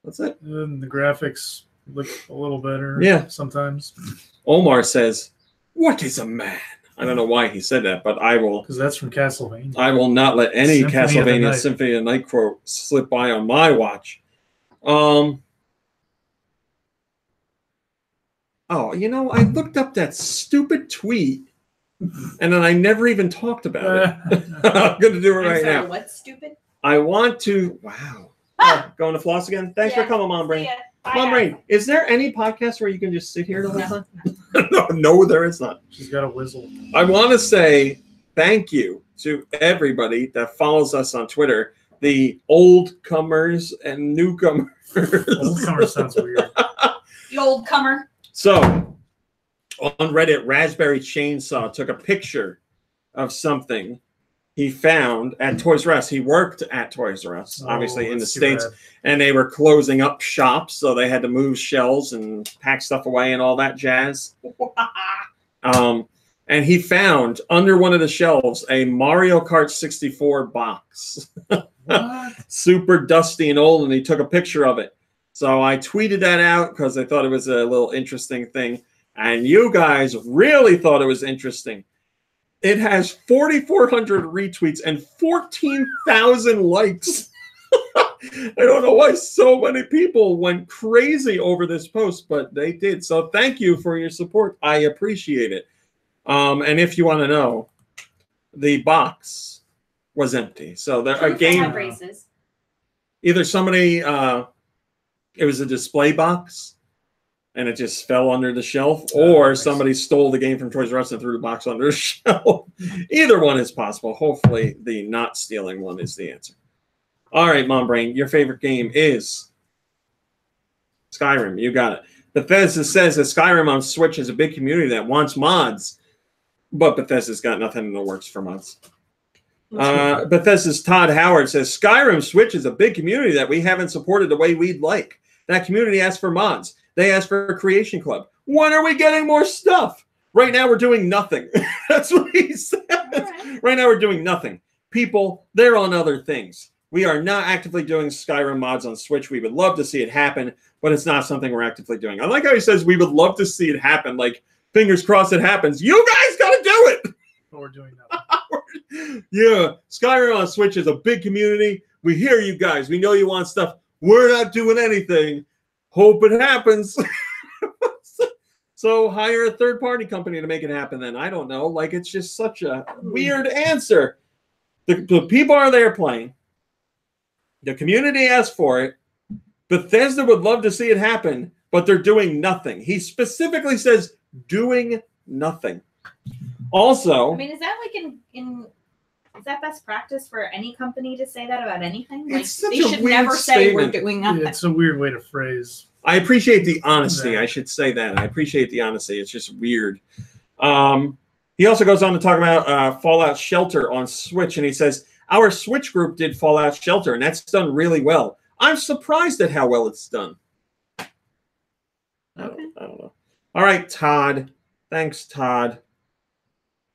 that's it. And the graphics look a little better sometimes. Omar says, what is a man? I don't know why he said that, but I will. Because that's from Castlevania. I will not let any Castlevania Symphony of the Night quote slip by on my watch. Oh, I looked up that stupid tweet, and then I never even talked about it. I'm going to do it right now. What's stupid? I want to. Wow. Going to floss again? Thanks for coming, Mom Brain. Mom Brain, is there any podcast where you can just sit here the whole time? No, there is not. She's got a whistle. I want to say thank you to everybody that follows us on Twitter, the old comers and newcomers. Old comer sounds weird. The old comer. So, on Reddit, Raspberry Chainsaw took a picture of something he found at Toys R Us. He worked at Toys R Us, obviously in the States, and they were closing up shops, so they had to move shelves and pack stuff away and all that jazz. And he found under one of the shelves a Mario Kart 64 box. Super dusty and old, and he took a picture of it. So I tweeted that out because I thought it was a little interesting thing. And you guys really thought it was interesting. It has 4,400 retweets and 14,000 likes. I don't know why so many people went crazy over this post, but they did. So thank you for your support. I appreciate it. And if you want to know, the box was empty. So there a game. Races. Either somebody, it was a display box, and it just fell under the shelf, or somebody stole the game from Toys R Us and threw the box under the shelf. Either one is possible. Hopefully, the not stealing one is the answer. All right, Mom Brain, your favorite game is Skyrim. You got it. Bethesda says that Skyrim on Switch is a big community that wants mods, but Bethesda's got nothing in the works for mods. Bethesda's Todd Howard says Skyrim Switch is a big community that we haven't supported the way we'd like. That community asks for mods. They ask for a creation club. When are we getting more stuff? Right now we're doing nothing. That's what he said. Right now we're doing nothing. People, they're on other things. We are not actively doing Skyrim mods on Switch. We would love to see it happen, but it's not something we're actively doing. I like how he says we would love to see it happen. Like, fingers crossed it happens. You guys got to do it. But we're doing nothing. Yeah, Skyrim on Switch is a big community. We hear you guys. We know you want stuff. We're not doing anything. Hope it happens. So hire a third-party company to make it happen then. I don't know. Like, it's just such a weird answer. The people are there playing. The community asked for it. Bethesda would love to see it happen, but they're doing nothing. He specifically says doing nothing. Also, I mean, is that like is that best practice for any company to say that about anything? Like, they should never say we're doing nothing. Yeah, it's a weird way to phrase. I appreciate the honesty. I should say that. I appreciate the honesty. It's just weird. He also goes on to talk about Fallout Shelter on Switch, and he says, our Switch group did Fallout Shelter, and that's done really well. I'm surprised at how well it's done. I don't know. All right, Todd. Thanks, Todd.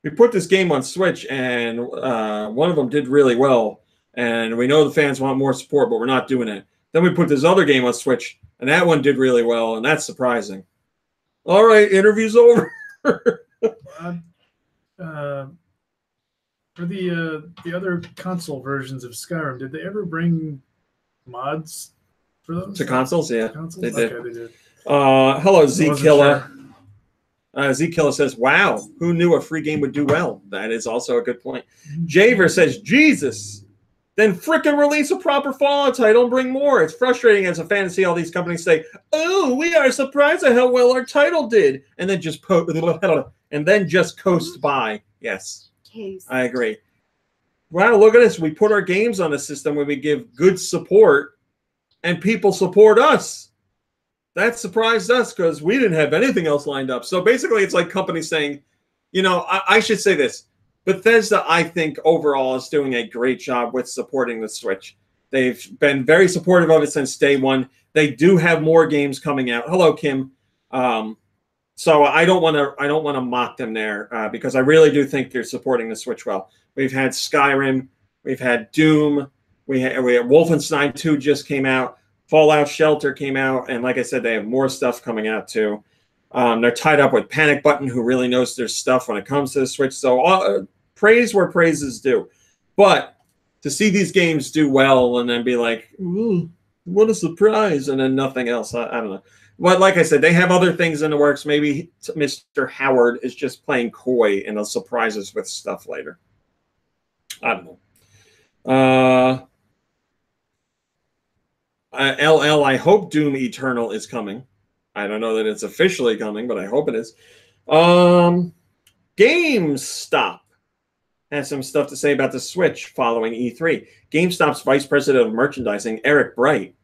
We put this game on Switch, and one of them did really well, and we know the fans want more support, but we're not doing it. Then we put this other game on Switch, and that one did really well, and that's surprising. All right, interview's over. For the other console versions of Skyrim, did they ever bring mods for those? To consoles, yeah. Consoles? They did. Okay, they did. Hello, Z-Killer. Sure. Z-Killer says, wow, who knew a free game would do well? That is also a good point. Javer says, Jesus, then frickin' release a proper Fallout title and bring more. It's frustrating as a fan to see all these companies say, oh, we are surprised at how well our title did, and then just coast by. Yes. I agree. Wow, look at this. We put our games on a system where we give good support, and people support us. That surprised us because we didn't have anything else lined up. So basically, it's like companies saying, you know, I should say this. Bethesda, I think, overall is doing a great job with supporting the Switch. They've been very supportive of it since day one. They do have more games coming out. Hello, Kim. So I don't want to mock them there because I really do think they're supporting the Switch well. We've had Skyrim, we've had Doom, we had Wolfenstein 2 just came out, Fallout Shelter came out, and like I said, they have more stuff coming out too. They're tied up with Panic Button, who really knows their stuff when it comes to the Switch. So praise where praise is due. But to see these games do well and then be like, ooh, what a surprise, and then nothing else, I don't know. But like I said, they have other things in the works. Maybe Mr. Howard is just playing coy and he'll surprise us with stuff later. I don't know. LL, I hope Doom Eternal is coming. I don't know that it's officially coming, but I hope it is. GameStop has some stuff to say about the Switch following E3. GameStop's Vice President of Merchandising, Eric Bright,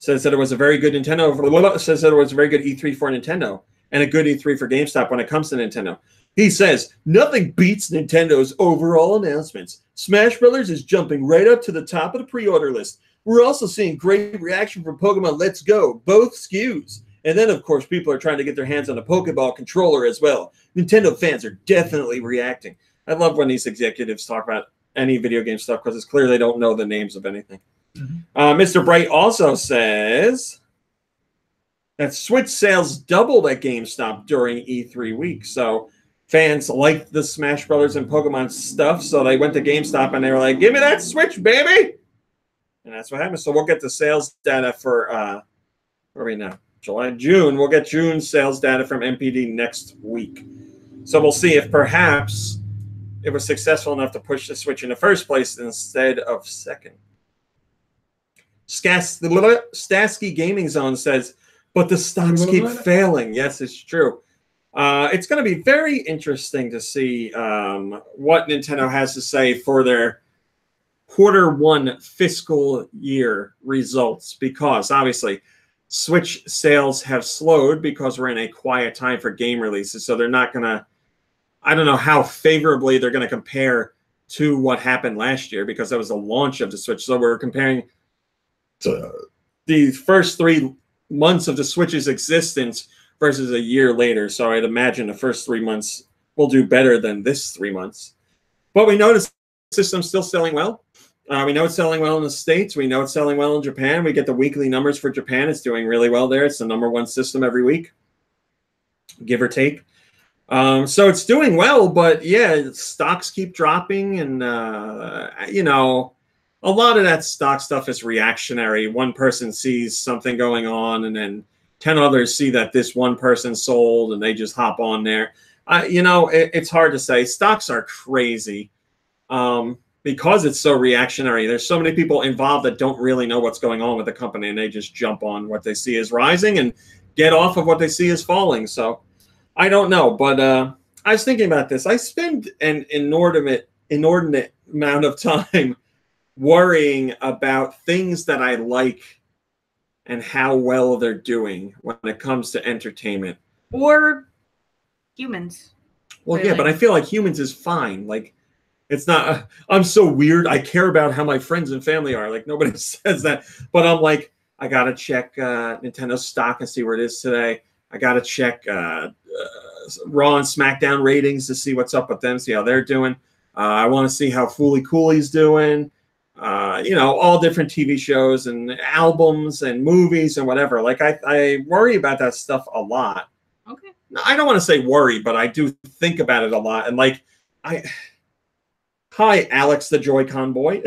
says that it was a very good says that it was a very good E3 for Nintendo and a good E3 for GameStop when it comes to Nintendo. He says, nothing beats Nintendo's overall announcements. Smash Brothers is jumping right up to the top of the pre-order list. We're also seeing great reaction from Pokemon Let's Go, both SKUs. And then, of course, people are trying to get their hands on a Pokeball controller as well. Nintendo fans are definitely reacting. I love when these executives talk about any video game stuff because it's clear they don't know the names of anything. Mr. Bright also says that Switch sales doubled at GameStop during E3 week. So fans liked the Smash Brothers and Pokemon stuff, so they went to GameStop and they were like, "Give me that Switch, baby!" And that's what happened. So we'll get the sales data for where are we now? July, June. We'll get June sales data from MPD next week. So we'll see if perhaps it was successful enough to push the Switch in the first place instead of second. Stasky Gaming Zone says, but the stocks keep failing. Yes, it's true. It's going to be very interesting to see what Nintendo has to say for their Q1 fiscal year results, because obviously Switch sales have slowed because we're in a quiet time for game releases. So they're not going to, I don't know how favorably they're going to compare to what happened last year, because that was the launch of the Switch. So we're comparing to the first 3 months of the Switch's existence versus a year later. So I'd imagine the first 3 months will do better than this 3 months. But we know the system's still selling well. We know it's selling well in the States. We know it's selling well in Japan. We get the weekly numbers for Japan. It's doing really well there. It's the #1 system every week, give or take. So it's doing well, but yeah, stocks keep dropping. And, you know, a lot of that stock stuff is reactionary. One person sees something going on, and then 10 others see that this one person sold, and they just hop on there. You know, it's hard to say. Stocks are crazy. Because it's so reactionary. There's so many people involved that don't really know what's going on with the company, and they just jump on what they see as rising and get off of what they see as falling. So I don't know, but I was thinking about this. I spend an inordinate amount of time worrying about things that I like and how well they're doing when it comes to entertainment. Or humans. Well, yeah, but I feel like humans is fine. Like, it's not, I'm so weird. I care about how my friends and family are. Like, nobody says that. But I'm like, I got to check Nintendo stock and see where it is today. I got to check Raw and SmackDown ratings to see what's up with them, see how they're doing. I want to see how Fooly Cooley's doing. You know, all different TV shows and albums and movies and whatever. Like, I worry about that stuff a lot. Okay. I don't want to say worry, but I do think about it a lot. And like, hi, Alex the Joy-Con boy.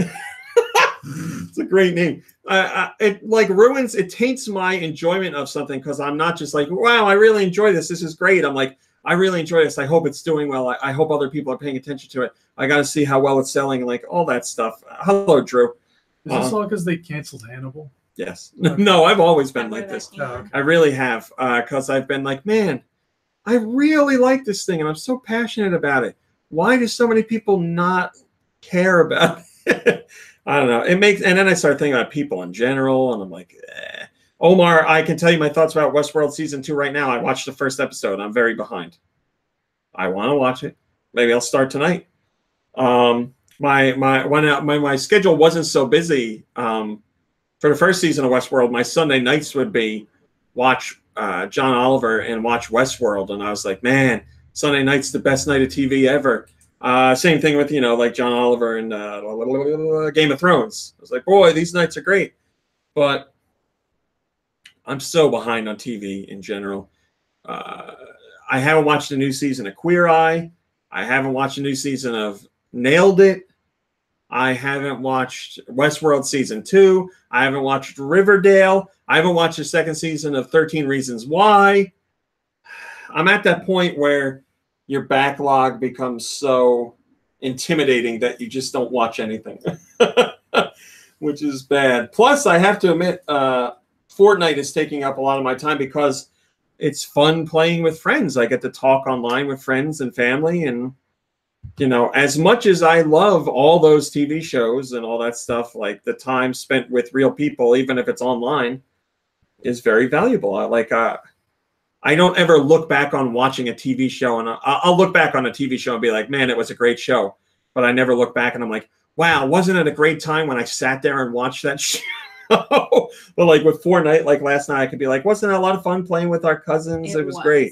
It's a great name. It like ruins, it taints my enjoyment of something, because I'm not just like, wow, I really enjoy this. This is great. I'm like, I really enjoy this. I hope it's doing well. I hope other people are paying attention to it. I got to see how well it's selling, and like all that stuff. Hello, Drew. Is this all because they canceled Hannibal? Yes. No, I've always been like this. Oh, okay. I really have, because I've been like, man, I really like this thing, and I'm so passionate about it. Why do so many people not care about it? I don't know. It makes, and then I start thinking about people in general, and I'm like, eh. Omar, I can tell you my thoughts about Westworld Season 2 right now. I watched the first episode. I'm very behind. I want to watch it. Maybe I'll start tonight. My schedule wasn't so busy for the first season of Westworld. My Sunday nights would be watch John Oliver and watch Westworld, and I was like, man, Sunday night's the best night of TV ever. Same thing with, you know, like John Oliver and Game of Thrones. I was like, boy, these nights are great. But I'm so behind on TV in general. I haven't watched a new season of Queer Eye. I haven't watched a new season of Nailed It. I haven't watched Westworld Season 2. I haven't watched Riverdale. I haven't watched the second season of 13 Reasons Why. I'm at that point where your backlog becomes so intimidating that you just don't watch anything, which is bad. Plus, I have to admit, Fortnite is taking up a lot of my time because it's fun playing with friends. I get to talk online with friends and family. And, you know, as much as I love all those TV shows and all that stuff, like the time spent with real people, even if it's online, is very valuable. I don't ever look back on watching a TV show, and I'll look back on a TV show and be like, man, it was a great show. But I never look back and I'm like, wow, wasn't it a great time when I sat there and watched that show? But like with Fortnite, like last night, I could be like, wasn't it a lot of fun playing with our cousins? It was great.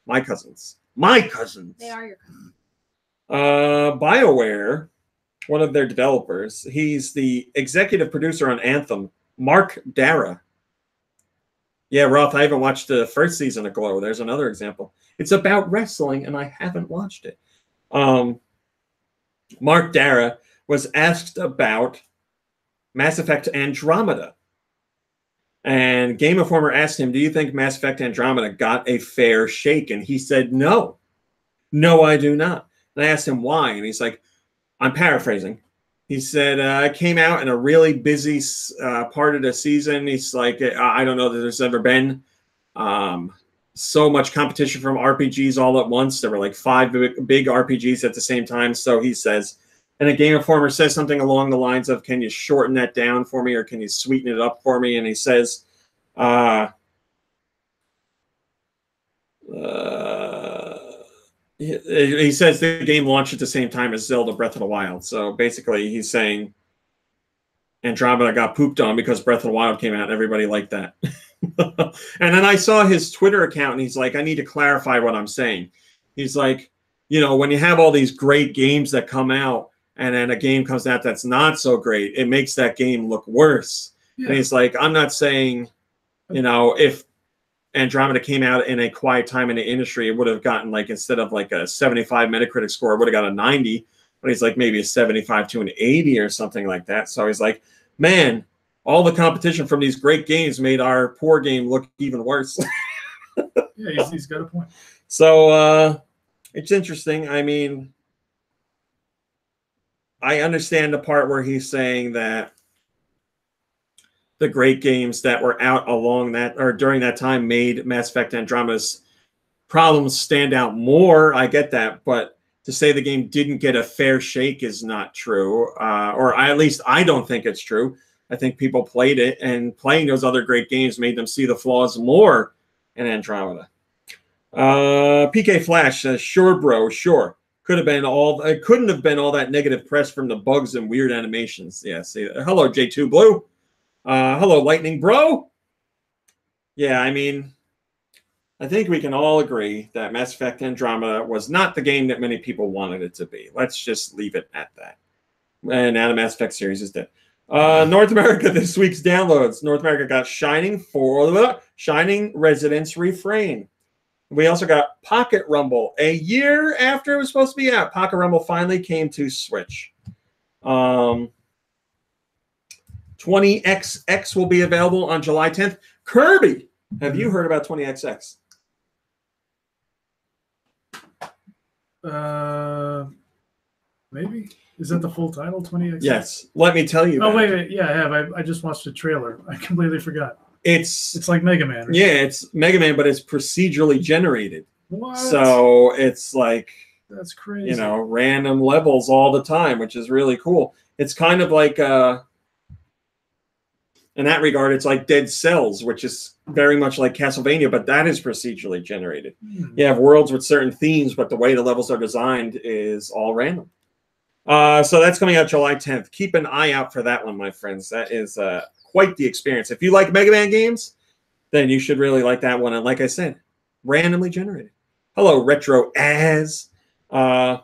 My cousins. My cousins. They are your cousins. BioWare, one of their developers, he's the executive producer on Anthem, Mark Dara. Yeah, Roth, I haven't watched the first season of Glow. There's another example. It's about wrestling, and I haven't watched it. Mark Dara was asked about Mass Effect Andromeda. And Game Informer asked him, do you think Mass Effect Andromeda got a fair shake? And he said, no. No, I do not. And I asked him why. And he's like, I'm paraphrasing. He said, it came out in a really busy part of the season. He's like, I don't know that there's ever been so much competition from RPGs all at once. There were like 5 big RPGs at the same time. So he says, and a Game Informer says something along the lines of, can you shorten that down for me, or can you sweeten it up for me? And he says, he says the game launched at the same time as Zelda Breath of the Wild. So basically he's saying Andromeda got pooped on because Breath of the Wild came out and everybody liked that. And then I saw his Twitter account and he's like, I need to clarify what I'm saying. He's like, you know, when you have all these great games that come out and then a game comes out that's not so great, it makes that game look worse. Yeah. And he's like, I'm not saying, you know, if Andromeda came out in a quiet time in the industry, it would have gotten, like, instead of like a 75 Metacritic score, it would have got a 90. But he's like maybe a 75 to an 80 or something like that. So he's like, man, all the competition from these great games made our poor game look even worse. Yeah, he's got a point. So it's interesting. I mean, I understand the part where he's saying that the great games that were out along that or during that time made Mass Effect Andromeda's problems stand out more. I get that, but to say the game didn't get a fair shake is not true, or at least I don't think it's true. I think people played it, and playing those other great games made them see the flaws more in Andromeda. PK Flash says, "Sure, bro, sure. Could have been all. It couldn't have been all that negative press from the bugs and weird animations." Yeah. See, hello, J2 Blue. Hello, Lightning Bro. Yeah, I mean, I think we can all agree that Mass Effect Andromeda was not the game that many people wanted it to be. Let's just leave it at that. And now the Mass Effect series is dead. North America, this week's downloads. North America got Shining Residence Refrain. We also got Pocket Rumble. A year after it was supposed to be out, Pocket Rumble finally came to Switch. 20XX will be available on July 10th. Kirby, have you heard about 20XX? Maybe. Is that the full title, 20XX? Yes. Let me tell you. Oh, wait. Yeah, I have. I just watched a trailer. I completely forgot. It's like Mega Man. Right? Yeah, it's Mega Man, but it's procedurally generated. What? So it's like, that's crazy. You know, random levels all the time, which is really cool. It's kind of like, in that regard, it's like Dead Cells, which is very much like Castlevania, but that is procedurally generated. You have worlds with certain themes, but the way the levels are designed is all random. So that's coming out July 10th. Keep an eye out for that one, my friends. That is quite the experience. If you like Mega Man games, then you should really like that one. And like I said, randomly generated. Hello, Retro As. Samurai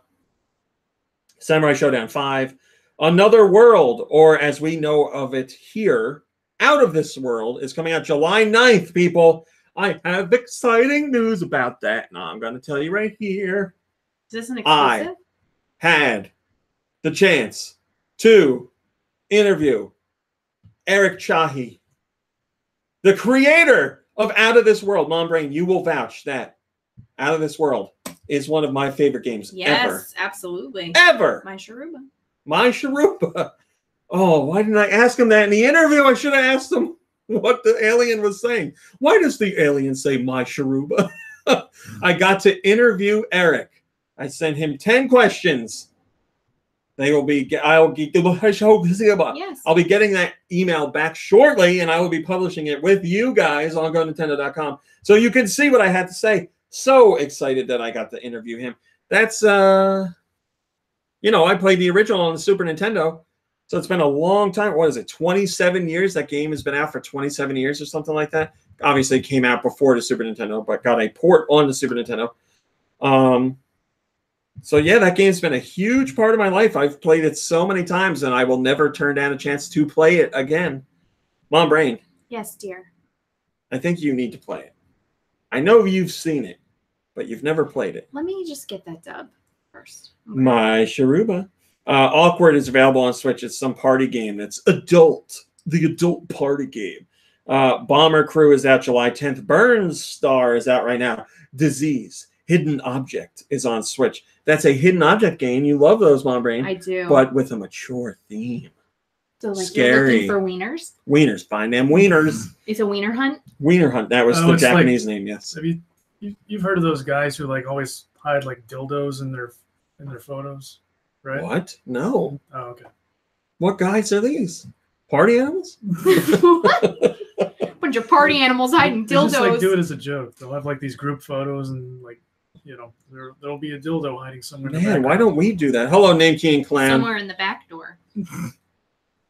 Showdown 5. Another World, or as we know of it here, Out of This World, is coming out July 9th, people. I have exciting news about that. Now I'm going to tell you right here. Is this an exclusive? I had the chance to interview Eric Chahi, the creator of Out of This World. Mom Brain, you will vouch that Out of This World is one of my favorite games ever. Yes, absolutely. Ever. My Sharuba. My Sharuba. Oh, why didn't I ask him that in the interview? I should have asked him what the alien was saying. Why does the alien say my Sharuba? I got to interview Eric. I sent him 10 questions. They will be. I'll be getting that email back shortly, and I will be publishing it with you guys on GoNintendo.com, so you can see what I had to say. So excited that I got to interview him. That's you know, I played the original on the Super Nintendo, so it's been a long time. What is it? 27 years. That game has been out for 27 years or something like that. Obviously, it came out before the Super Nintendo, but got a port on the Super Nintendo. So yeah, that game's been a huge part of my life. I've played it so many times, and I will never turn down a chance to play it again. Mom Brain. Yes, dear. I think you need to play it. I know you've seen it, but you've never played it. Let me just get that dub first. Okay. My Sharuba. Awkward is available on Switch. It's some party game that's adult. The adult party game. Bomber Crew is out July 10th. Burns Star is out right now. Disease. Hidden Object is on Switch. That's a hidden object game. You love those, Mom Brain. I do. But with a mature theme. So like Scary. you're looking for wieners? Wieners. Find them wieners. It's a wiener hunt? Wiener Hunt. That was the it's Japanese name, yes. Have you've heard of those guys who like always hide like dildos in their photos, right? What? No. Oh, okay. What guys are these? Party animals? Bunch of party animals hiding They just like dildos. do it as a joke. They'll have like these group photos and like, you know, there'll be a dildo hiding somewhere. in the Man, why background. don't we do that? Hello, Name King Clan. Somewhere in the back door.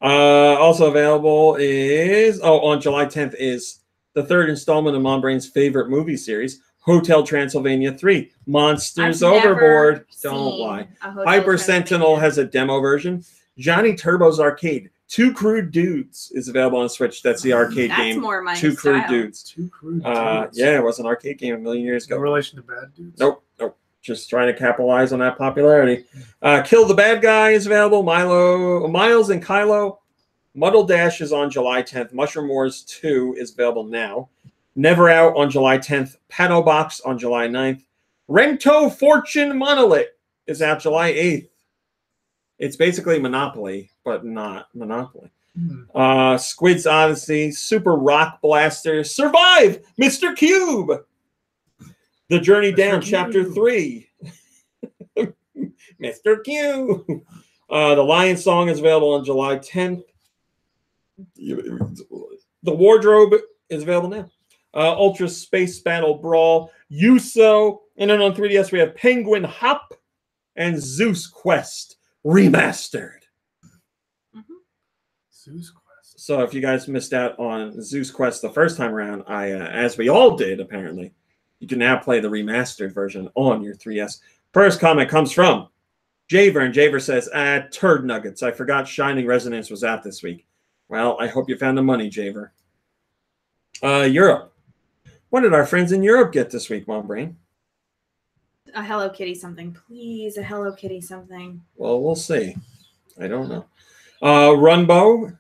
Also available is on July 10th is the third installment of Mom Brain's favorite movie series, Hotel Transylvania 3, Monsters I've never Overboard. Don't seen lie. a Hotel Hyper Transylvania. Sentinel has a demo version. Johnny Turbo's Arcade, Two Crude Dudes is available on Switch. That's the arcade That's game. more my Two Crude style. Dudes. Two crude dudes. Yeah, it was an arcade game a million years No ago. relation to bad dudes. Nope. Just trying to capitalize on that popularity. Kill the Bad Guy is available. Miles and Kylo. Muddle Dash is on July 10th. Mushroom Wars 2 is available now. Never Out on July 10th. Paddle Box on July 9th. Rento Fortune Monolith is out July 8th. It's basically Monopoly, but not Monopoly. Squid's Odyssey. Super Rock Blaster. Survive! Mr. Cube! The Journey Down, Chapter 3. Mr. Q. The Lion Song is available on July 10th. The Wardrobe is available now. Ultra Space Battle Brawl, Yuso. And then on 3DS, we have Penguin Hop and Zeus Quest Remastered. Zeus Quest. So if you guys missed out on Zeus Quest the first time around, as we all did, apparently, you can now play the remastered version on your 3DS. First comment comes from Javer, and Javer says, turd nuggets. I forgot Shining Resonance was out this week. Well, I hope you found the money, Javer. Europe. What did our friends in Europe get this week, Mom Brain? A Hello Kitty something. Please, a Hello Kitty something. Well, we'll see. I don't know. Runbow.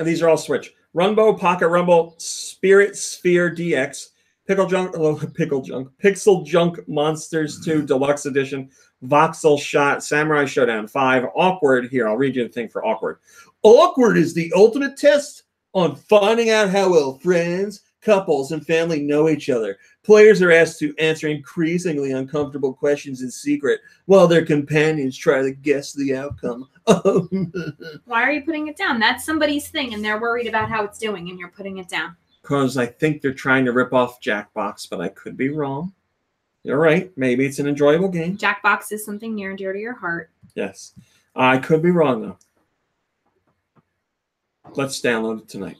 These are all Switch. Runbow, Pocket Rumble, Spirit Sphere DX, Pixel Junk Monsters 2 Deluxe Edition, Voxel Shot, Samurai Showdown 5, Awkward. Here, I'll read you the thing for Awkward. Awkward is the ultimate test on finding out how well friends, couples, and family know each other. Players are asked to answer increasingly uncomfortable questions in secret while their companions try to guess the outcome. Why are you putting it down? That's somebody's thing, and they're worried about how it's doing, and you're putting it down. Because I think they're trying to rip off Jackbox, but I could be wrong. You're right. Maybe it's an enjoyable game. Jackbox is something near and dear to your heart. Yes. I could be wrong, though. Let's download it tonight.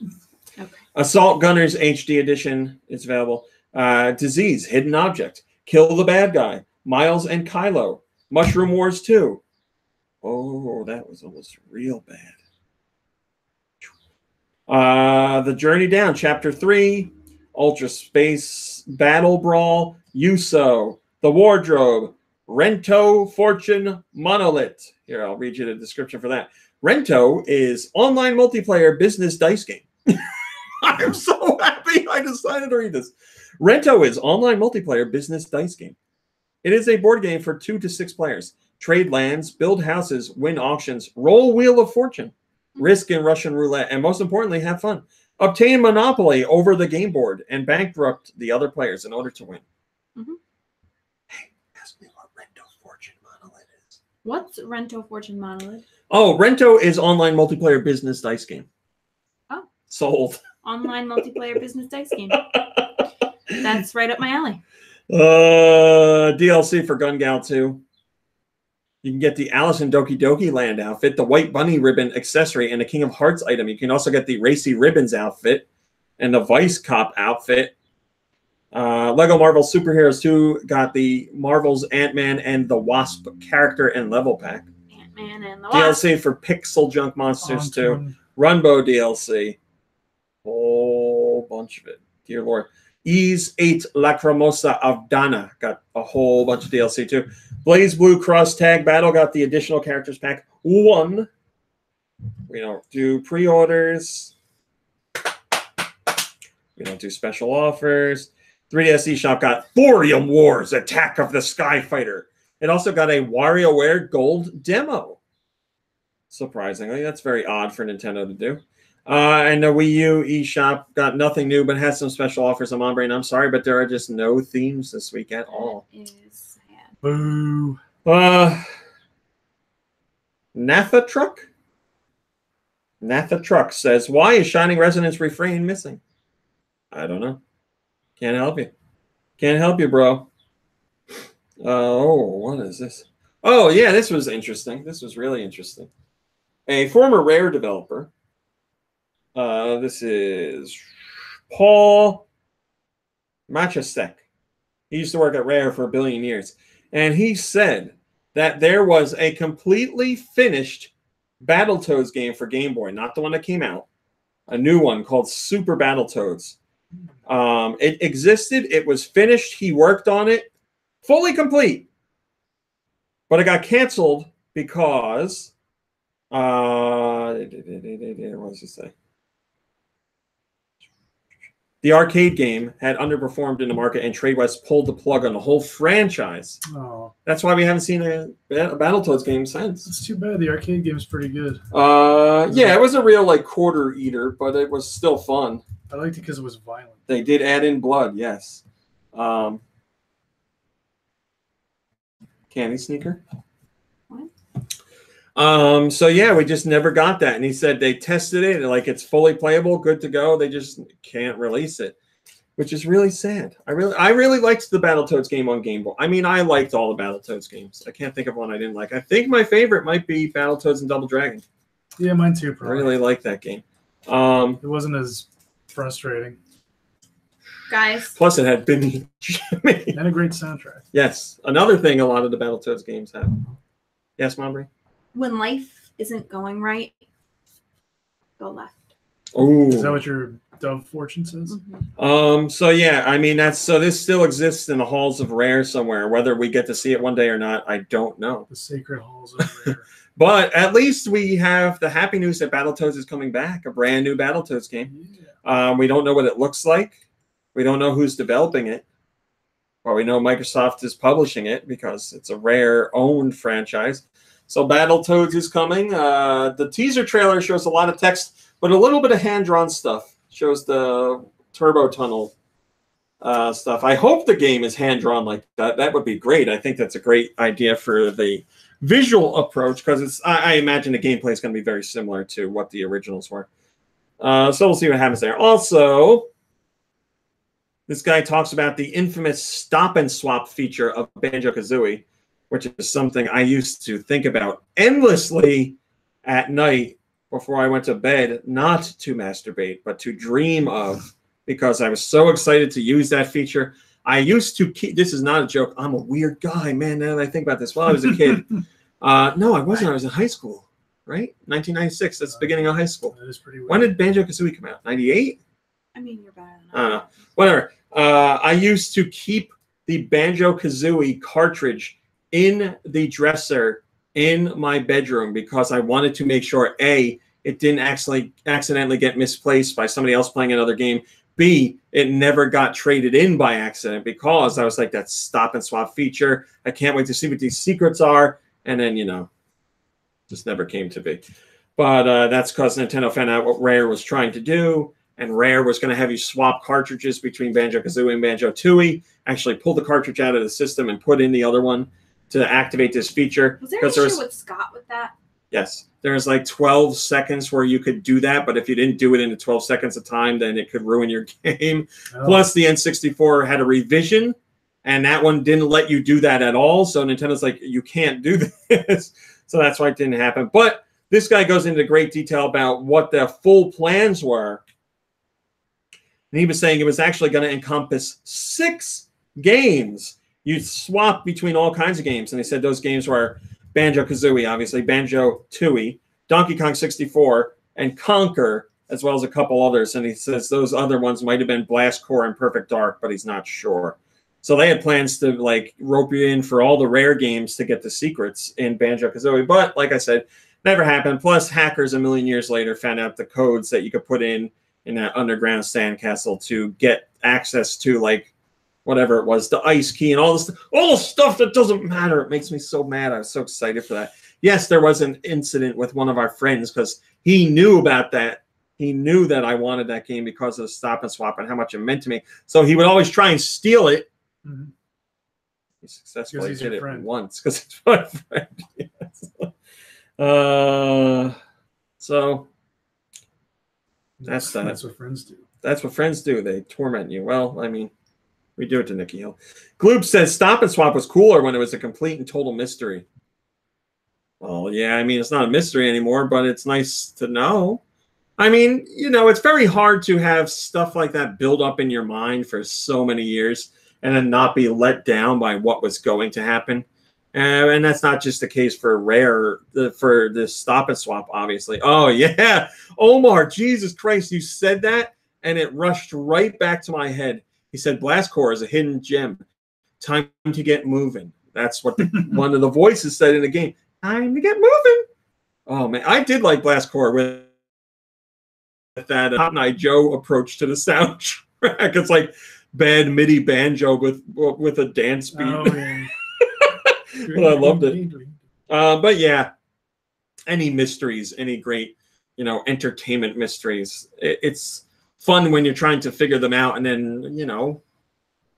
Okay. Assault Gunners HD Edition is available. Disease, Hidden Object, Kill the Bad Guy, Miles and Kylo, Mushroom Wars 2. Oh, that was almost real bad. The Journey Down, Chapter 3, Ultra Space Battle Brawl, Yuso, The Wardrobe, Rento Fortune Monolith. Here, I'll read you the description for that. Rento is online multiplayer business dice game. I'm so happy I decided to read this. Rento is online multiplayer business dice game. It is a board game for 2 to 6 players. Trade lands, build houses, win auctions, roll Wheel of Fortune, risk in Russian roulette, and most importantly, have fun. Obtain monopoly over the game board and bankrupt the other players in order to win. Mm-hmm. Hey, ask me what Rento Fortune Monolith is. What's Rento Fortune Monolith? Oh, Rento is online multiplayer business dice game. Oh. Sold. Online multiplayer business dice game. That's right up my alley. DLC for Gun Gal 2. You can get the Alice in Doki Doki Land outfit, the White Bunny Ribbon accessory, and the King of Hearts item. You can also get the Racy Ribbons outfit and the Vice Cop outfit. Lego Marvel Superheroes 2 got the Marvel's Ant-Man and the Wasp character and level pack. Ant-Man and the Wasp. DLC for Pixel Junk Monsters 2. Runbow DLC. Whole bunch of it. dear Lord. Ys 8 Lacrimosa of Dana got a whole bunch of DLC too. Blaze Blue Cross Tag Battle got the additional characters pack 1. We don't do pre-orders. We don't do special offers. 3DS eShop got Thorium Wars Attack of the Sky Fighter. It also got a WarioWare Gold demo. Surprisingly, that's very odd for Nintendo to do. And the Wii U eShop got nothing new, but has some special offers on Ombre. And I'm sorry, but there are just no themes this week at all. That is sad. Boo. Natha Truck says, why is Shining Resonance Refrain missing? I don't know. Can't help you. Can't help you, bro. Oh, what is this? Oh, yeah, this was interesting. This was really interesting. A former Rare developer. This is Paul Machasek. He used to work at Rare for 1 billion years. And he said that there was a completely finished Battletoads game for Game Boy, not the one that came out. A new one called Super Battletoads. It existed. It was finished. He worked on it. Fully complete. But it got canceled because... what does it say? The arcade game had underperformed in the market, and Tradewest pulled the plug on the whole franchise. Oh, That's why we haven't seen a Battletoads game since. it's too bad. The arcade game's pretty good. Yeah, it was a real like quarter eater, but it was still fun. I liked it because it was violent. They did add in blood, yes. Candy sneaker. So yeah, we just never got that. And he said they tested it, and like it's fully playable, good to go. They just can't release it, which is really sad. I really liked the Battletoads game on Game Boy. I mean, I liked all the Battletoads games. I can't think of one I didn't like. I think my favorite might be Battletoads and Double Dragon. Yeah, mine too, I probably. really like that game. It wasn't as frustrating. Guys, Plus, it had Benny Jimmy. And a great soundtrack. Yes, another thing a lot of the Battletoads games have. Yes, Mombry? when life isn't going right, go left. Oh, Is that what your Dove fortune says? Mm-hmm. So yeah, I mean so this still exists in the halls of Rare somewhere. Whether we get to see it one day or not, I don't know. The sacred halls of Rare. But at least we have the happy news that Battletoads is coming back, a brand new Battletoads game. Yeah. We don't know what it looks like. We don't know who's developing it. Well, we know Microsoft is publishing it because it's a Rare-owned franchise. So Battletoads is coming. The teaser trailer shows a lot of text, but a little bit of hand-drawn stuff. Shows the turbo tunnel stuff. I hope the game is hand-drawn like that. That would be great. I think that's a great idea for the visual approach because it's. I imagine the gameplay is going to be very similar to what the originals were. So we'll see what happens there. Also, this guy talks about the infamous stop and swap feature of Banjo-Kazooie, which is something I used to think about endlessly at night before I went to bed, not to masturbate, but to dream of, because I was so excited to use that feature. I used to keep, this is not a joke, I'm a weird guy, man, now that I think about this. While I was a kid, no, I wasn't, I was in high school, right? 1996, that's the beginning of high school. That is pretty weird. When did Banjo-Kazooie come out? 98? I mean, you're better than I don't know. Whatever. I used to keep the Banjo-Kazooie cartridge in the dresser in my bedroom because I wanted to make sure, A, it didn't accidentally get misplaced by somebody else playing another game. B, it never got traded in by accident because I was like, that stop and swap feature. I can't wait to see what these secrets are. And then, you know, just never came to be. But that's because Nintendo found out what Rare was trying to do. And Rare was going to have you swap cartridges between Banjo-Kazooie and Banjo-Tooie, actually pull the cartridge out of the system and put in the other one to activate this feature. Was there an issue with Scott with that? Yes. There's like 12 seconds where you could do that, but if you didn't do it in the 12 seconds of time, then it could ruin your game. Oh. Plus, the N64 had a revision, and that one didn't let you do that at all. So Nintendo's like, you can't do this. So that's why it didn't happen. But this guy goes into great detail about what the full plans were. And he was saying it was actually going to encompass 6 games. You'd swap between all kinds of games. And they said those games were Banjo-Kazooie, obviously, Banjo-Tooie, Donkey Kong 64, and Conker as well as a couple others. And he says those other ones might have been Blast Core and Perfect Dark, but he's not sure. So they had plans to like rope you in for all the rare games to get the secrets in Banjo-Kazooie. But like I said, never happened. Plus, hackers a million years later found out the codes that you could put in that underground sandcastle to get access to like whatever it was, the ice key and all the stuff that doesn't matter. It makes me so mad. I was so excited for that. Yes, there was an incident with one of our friends because he knew about that. He knew that I wanted that game because of the stop and swap and how much it meant to me. So he would always try and steal it. Mm-hmm. He successfully did it once because it's my friend. Yes. So that's that. That's what friends do. That's what friends do. They torment you. Well, I mean, we do it to Nikki Hill. Gloob says Stop and Swap was cooler when it was a complete and total mystery. Well, yeah, I mean, it's not a mystery anymore, but it's nice to know. I mean, you know, it's very hard to have stuff like that build up in your mind for so many years and then not be let down by what was going to happen. And that's not just the case for Rare, for the Stop and Swap, obviously. Oh, yeah. Omar, Jesus Christ, you said that, and it rushed right back to my head. He said, Blast Core is a hidden gem. Time to get moving. That's what one of the voices said in the game. Time to get moving. Oh, man. I did like Blast Core with that Hot Night Joe approach to the soundtrack. It's like bad MIDI banjo with a dance beat. Oh, man. Well, I loved it. But yeah, any mysteries, any great, you know, entertainment mysteries. It's fun when you're trying to figure them out. And then, you know,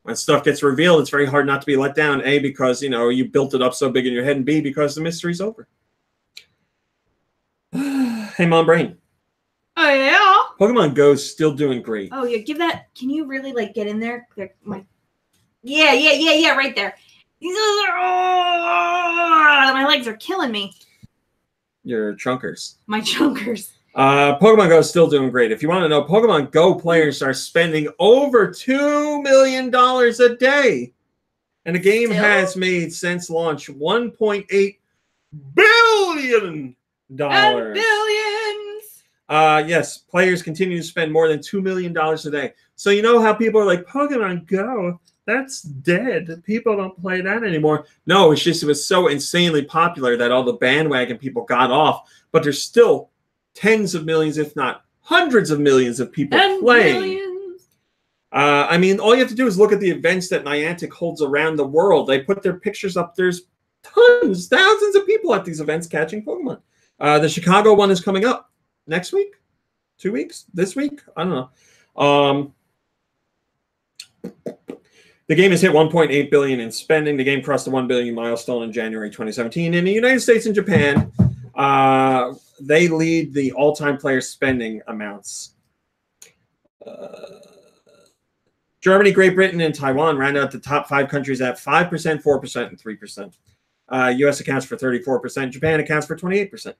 when stuff gets revealed, it's very hard not to be let down. A, because, you know, you built it up so big in your head. And B, because the mystery's over. Hey, Mom Brain. Oh, yeah? Pokemon Go's still doing great. Oh, yeah. Give that. Can you really, like, get in there? Yeah, right there. My legs are killing me. Your chunkers. My chunkers. Pokemon Go is still doing great. If you want to know, Pokemon Go players are spending over $2 million a day. And the game has made, since launch, $1.8 billion. And billions. Yes, players continue to spend more than $2 million a day. So you know how people are like, Pokemon Go, that's dead. People don't play that anymore. No, it's just it was so insanely popular that all the bandwagon people got off. But there's still tens of millions, if not hundreds of millions of people playing. I mean, all you have to do is look at the events that Niantic holds around the world. They put their pictures up. There's tons, thousands of people at these events catching Pokemon. The Chicago one is coming up next week, 2 weeks, this week. I don't know. The game has hit $1.8 billion in spending. The game crossed the $1 billion milestone in January 2017. In the United States and Japan, they lead the all-time player spending amounts. Germany, Great Britain, and Taiwan round out the top 5 countries at 5%, 4%, and 3%. U.S. accounts for 34%. Japan accounts for 28%.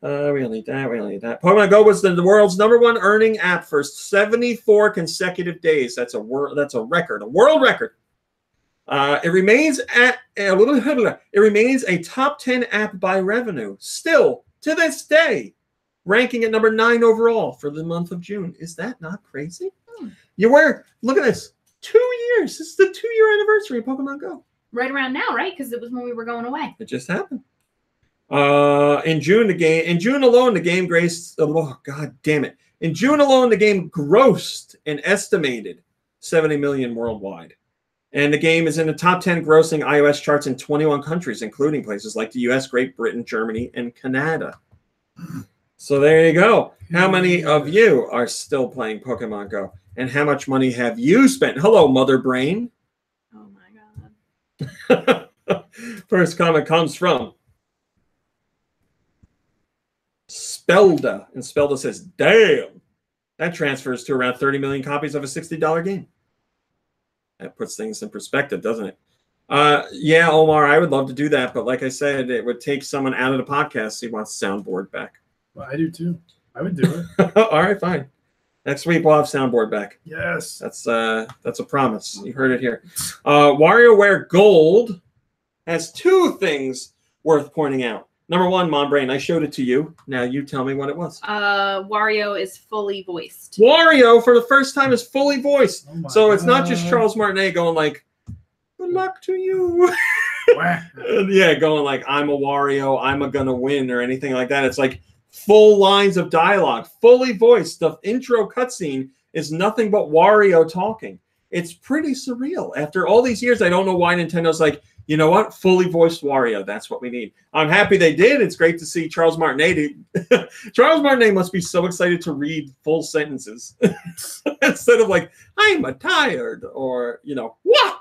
We don't need that. We don't need that. Pokemon Go was the world's #1 earning app for 74 consecutive days. That's a record, a world record. It remains a top 10 app by revenue still to this day, ranking at number 9 overall for the month of June. Is that not crazy? Look at this. 2 years. This is the 2-year anniversary of Pokemon Go. Right around now, right? Because it was when we were going away. It just happened. In June alone, the game grossed an estimated 70 million worldwide. And the game is in the top 10 grossing iOS charts in 21 countries, including places like the US, Great Britain, Germany, and Canada. So there you go. How many of you are still playing Pokemon Go? And how much money have you spent? Hello, Mother Brain. Oh, my God. First comment comes from Spelda. And Spelda says, damn. That transfers to around 30 million copies of a $60 game. That puts things in perspective, doesn't it? Yeah, Omar, I would love to do that. But like I said, it would take someone out of the podcast who wants soundboard back. Well, I do too. I would do it. All right, fine. Next week we'll have soundboard back. Yes. That's a promise. You heard it here. WarioWare Gold has 2 things worth pointing out. Number one, Mom Brain, I showed it to you. Now you tell me what it was. Wario is fully voiced. Wario, for the first time, is fully voiced. Oh So it's not just Charles Martinet going like, good luck to you. Yeah, going like, I'm a Wario, I'm a gonna win, or anything like that. It's like full lines of dialogue, fully voiced. The intro cutscene is nothing but Wario talking. It's pretty surreal. After all these years, I don't know why Nintendo's like, you know what? Fully voiced Wario. That's what we need. I'm happy they did. It's great to see Charles Martinet. Charles Martinet must be so excited to read full sentences instead of like, I'm a tired, or, you know, what?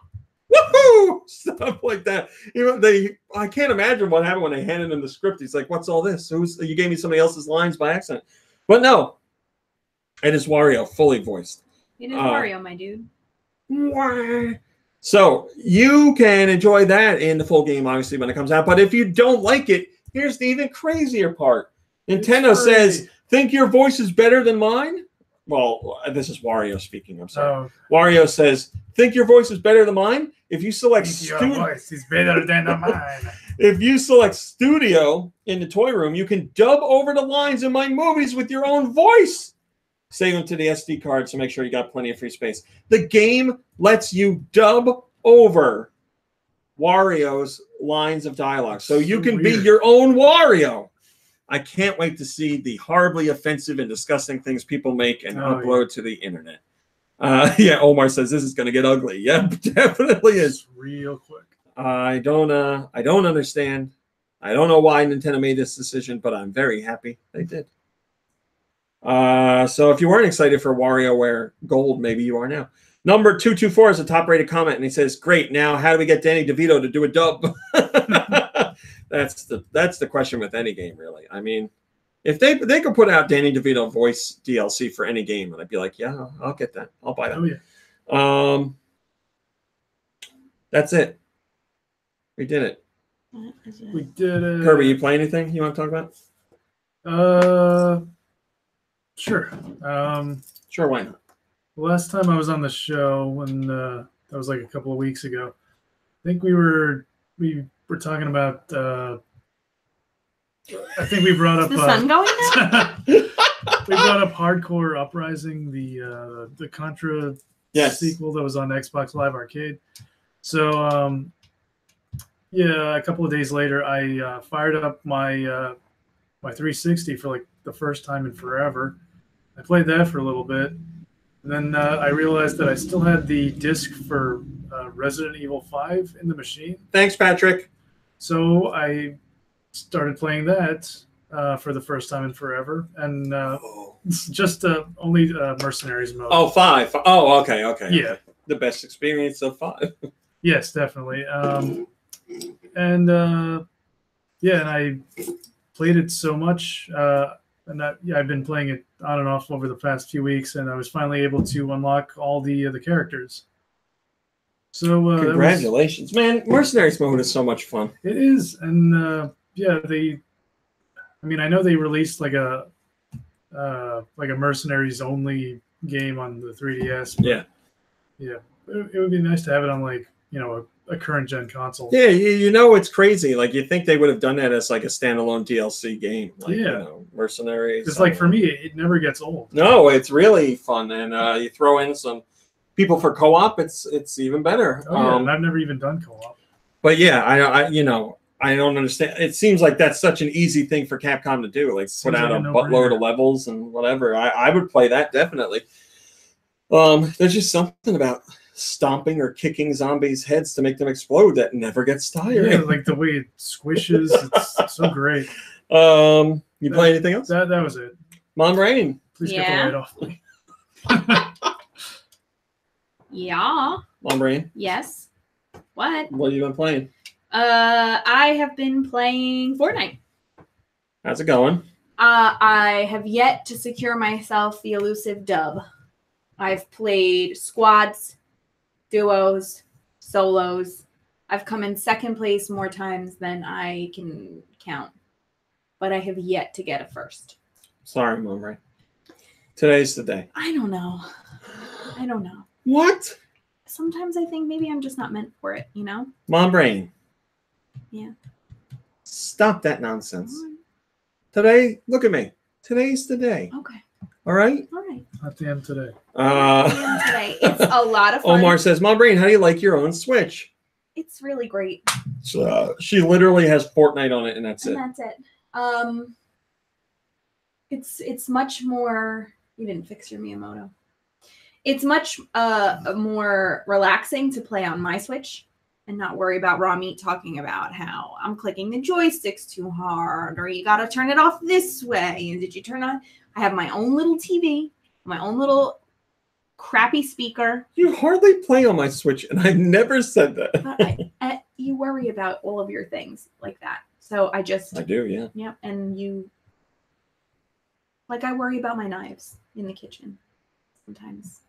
Woohoo! Stuff like that. You know, I can't imagine what happened when they handed him the script. He's like, what's all this? You gave me somebody else's lines by accident. But no, it is Wario, fully voiced. It is Wario, my dude. So you can enjoy that in the full game, obviously, when it comes out. But if you don't like it, here's the even crazier part. Nintendo says, think your voice is better than mine? Well, this is Wario speaking. I'm sorry. Wario says, think your voice is better than mine? If you select your voice is better than mine. If you select Studio in the toy room, you can dub over the lines in my movies with your own voice. Save them to the SD card, so make sure you got plenty of free space. The game lets you dub over Wario's lines of dialogue, so you can be your own Wario. I can't wait to see the horribly offensive and disgusting things people make and upload to the internet. Yeah, Omar says this is going to get ugly. Yeah, definitely is. Real quick. I don't understand. I don't know why Nintendo made this decision, but I'm very happy they did. So if you weren't excited for WarioWare Gold, maybe you are now. Number 224 is a top-rated comment, and he says, "Great. Now, how do we get Danny DeVito to do a dub?" That's the question with any game, really. I mean, if they could put out Danny DeVito voice DLC for any game, and I'd be like, yeah, I'll get that. I'll buy that. Oh, yeah. That's it. We did it. We did it. Kirby, you play anything you want to talk about? Sure. Sure, why not? Last time I was on the show, when that was like a couple of weeks ago, I think we were talking about. I think we brought up the sun going down. We brought up Hardcore Uprising, the Contra sequel that was on Xbox Live Arcade. So yeah, a couple of days later, I fired up my my 360 for like the first time in forever. I played that for a little bit, and then I realized that I still had the disc for Resident Evil 5 in the machine. Thanks, Patrick. So I started playing that for the first time in forever, and it's just only Mercenaries mode. Oh, 5. Oh, okay. Yeah. Okay. The best experience of 5. Yes, definitely. And I played it so much, and I've been playing it on and off over the past few weeks, and I was finally able to unlock all the characters. So congratulations, man! Mercenaries mode is so much fun. It is, and I know they released like a Mercenaries only game on the 3DS. Yeah. It would be nice to have it on a current gen console. Yeah, it's crazy. Like, you think they would have done that as like a standalone DLC game. Like, Mercenaries. Because like for me, it never gets old. No, it's really fun, and you throw in some people for co-op, it's even better. And I've never even done co-op. But yeah, I don't understand. It seems like that's such an easy thing for Capcom to do, like put out a buttload of levels and whatever. I would play that definitely. There's just something about stomping or kicking zombies' heads to make them explode that never gets tired. Yeah, like the way it squishes, it's so great. You play anything else? That was it. Mom Rain. Please get the light off me. Yeah. Mom Rain. Yes. What? What have you been playing? I have been playing Fortnite. How's it going? I have yet to secure myself the elusive dub. I've played squads, duos, solos. I've come in second place more times than I can count. But I have yet to get a first. Sorry, Mom Rain. Today's the day. I don't know. What? Sometimes I think maybe I'm just not meant for it, Mom Brain. Yeah. Stop that nonsense. Today, look at me. Today's the day. Okay. All right? All right. Not the end today. Today. It's a lot of fun. Omar says, Mom Brain, how do you like your own Switch? It's really great. So, she literally has Fortnite on it, and that's it. That's it. It's much more. You didn't fix your Miyamoto. It's much more relaxing to play on my Switch and not worry about Raw Meat talking about how I'm clicking the joysticks too hard, or you got to turn it off this way. And did you turn on? I have my own little TV, my own little crappy speaker. You hardly play on my Switch, and I never said that. You worry about all of your things like that. So I do, yeah. Yeah, and you... Like, I worry about my knives in the kitchen sometimes.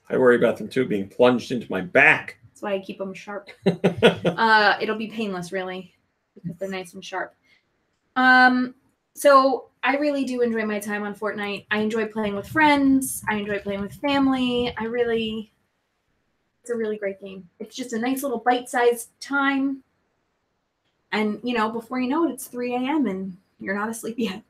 I worry about them, too, being plunged into my back. That's why I keep them sharp. It'll be painless, really, because they're nice and sharp. So I really do enjoy my time on Fortnite. I enjoy playing with friends. I enjoy playing with family. It's a really great game. It's just a nice little bite-sized time. And, you know, before you know it, it's 3 a.m. and you're not asleep yet.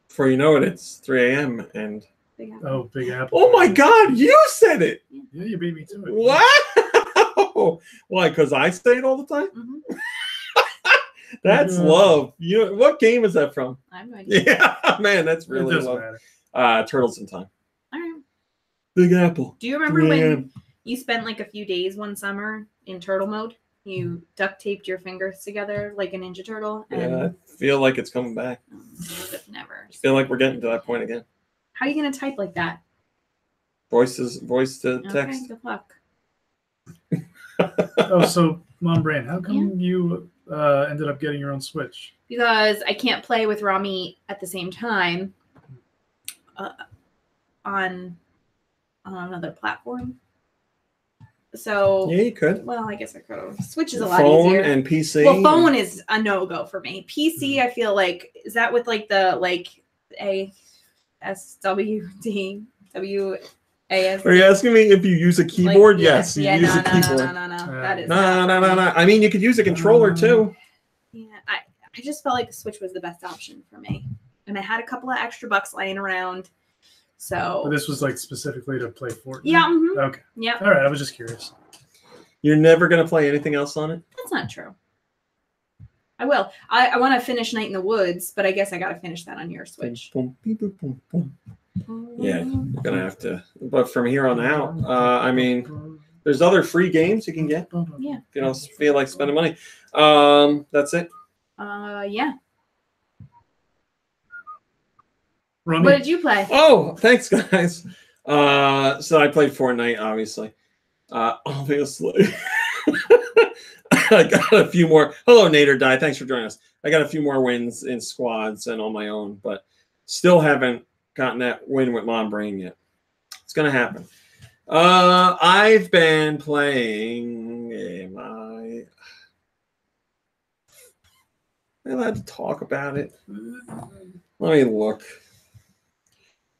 Before you know it, it's 3 a.m. and... Big Apple. Oh, Big Apple. Oh, my God, you said it! Yeah, you beat me to it. Wow! Why, because I say it all the time? Mm-hmm. That's love. What game is that from? I have no idea. Yeah, man, that's really love. Turtles in Time. All right. Big Apple. Do you remember when you spent like a few days one summer in turtle mode? You duct taped your fingers together like a Ninja Turtle. And... Yeah, I feel like it's coming back. Never. I feel like we're getting to that point again. How are you going to type like that? Voice to text. Okay, good luck. Oh, so Mom Brain, how come you ended up getting your own Switch? Because I can't play with Raw Meat at the same time on another platform. So yeah, you could. Well, I guess I could have. Switch is a lot phone easier. And PC. Well, phone is a no-go for me. PC, I feel like, is that with like the ASWD WAS? Are you asking me if you use a keyboard? Like, yes, you use a keyboard. No. That is no. I mean, you could use a controller too. Yeah, I just felt like the Switch was the best option for me, and I had a couple of extra bucks laying around. So but this was like specifically to play Fortnite? Yeah. Mm-hmm. Okay. Yeah. All right. I was just curious. You're never going to play anything else on it? That's not true. I will. I want to finish Night in the Woods, but I guess I got to finish that on your Switch. Boom, boom, boom, boom. Yeah, you're going to have to. But from here on out, I mean, there's other free games you can get. Yeah. If you don't feel like spending money. That's it? Yeah. Rummy. What did you play? Oh, thanks, guys. So I played Fortnite, obviously. Obviously. I got a few more. Hello, Nader Die. Thanks for joining us. I got a few more wins in squads and on my own, but still haven't gotten that win with Mom Brain yet. It's going to happen. I've been playing. Am I allowed to talk about it? Let me look.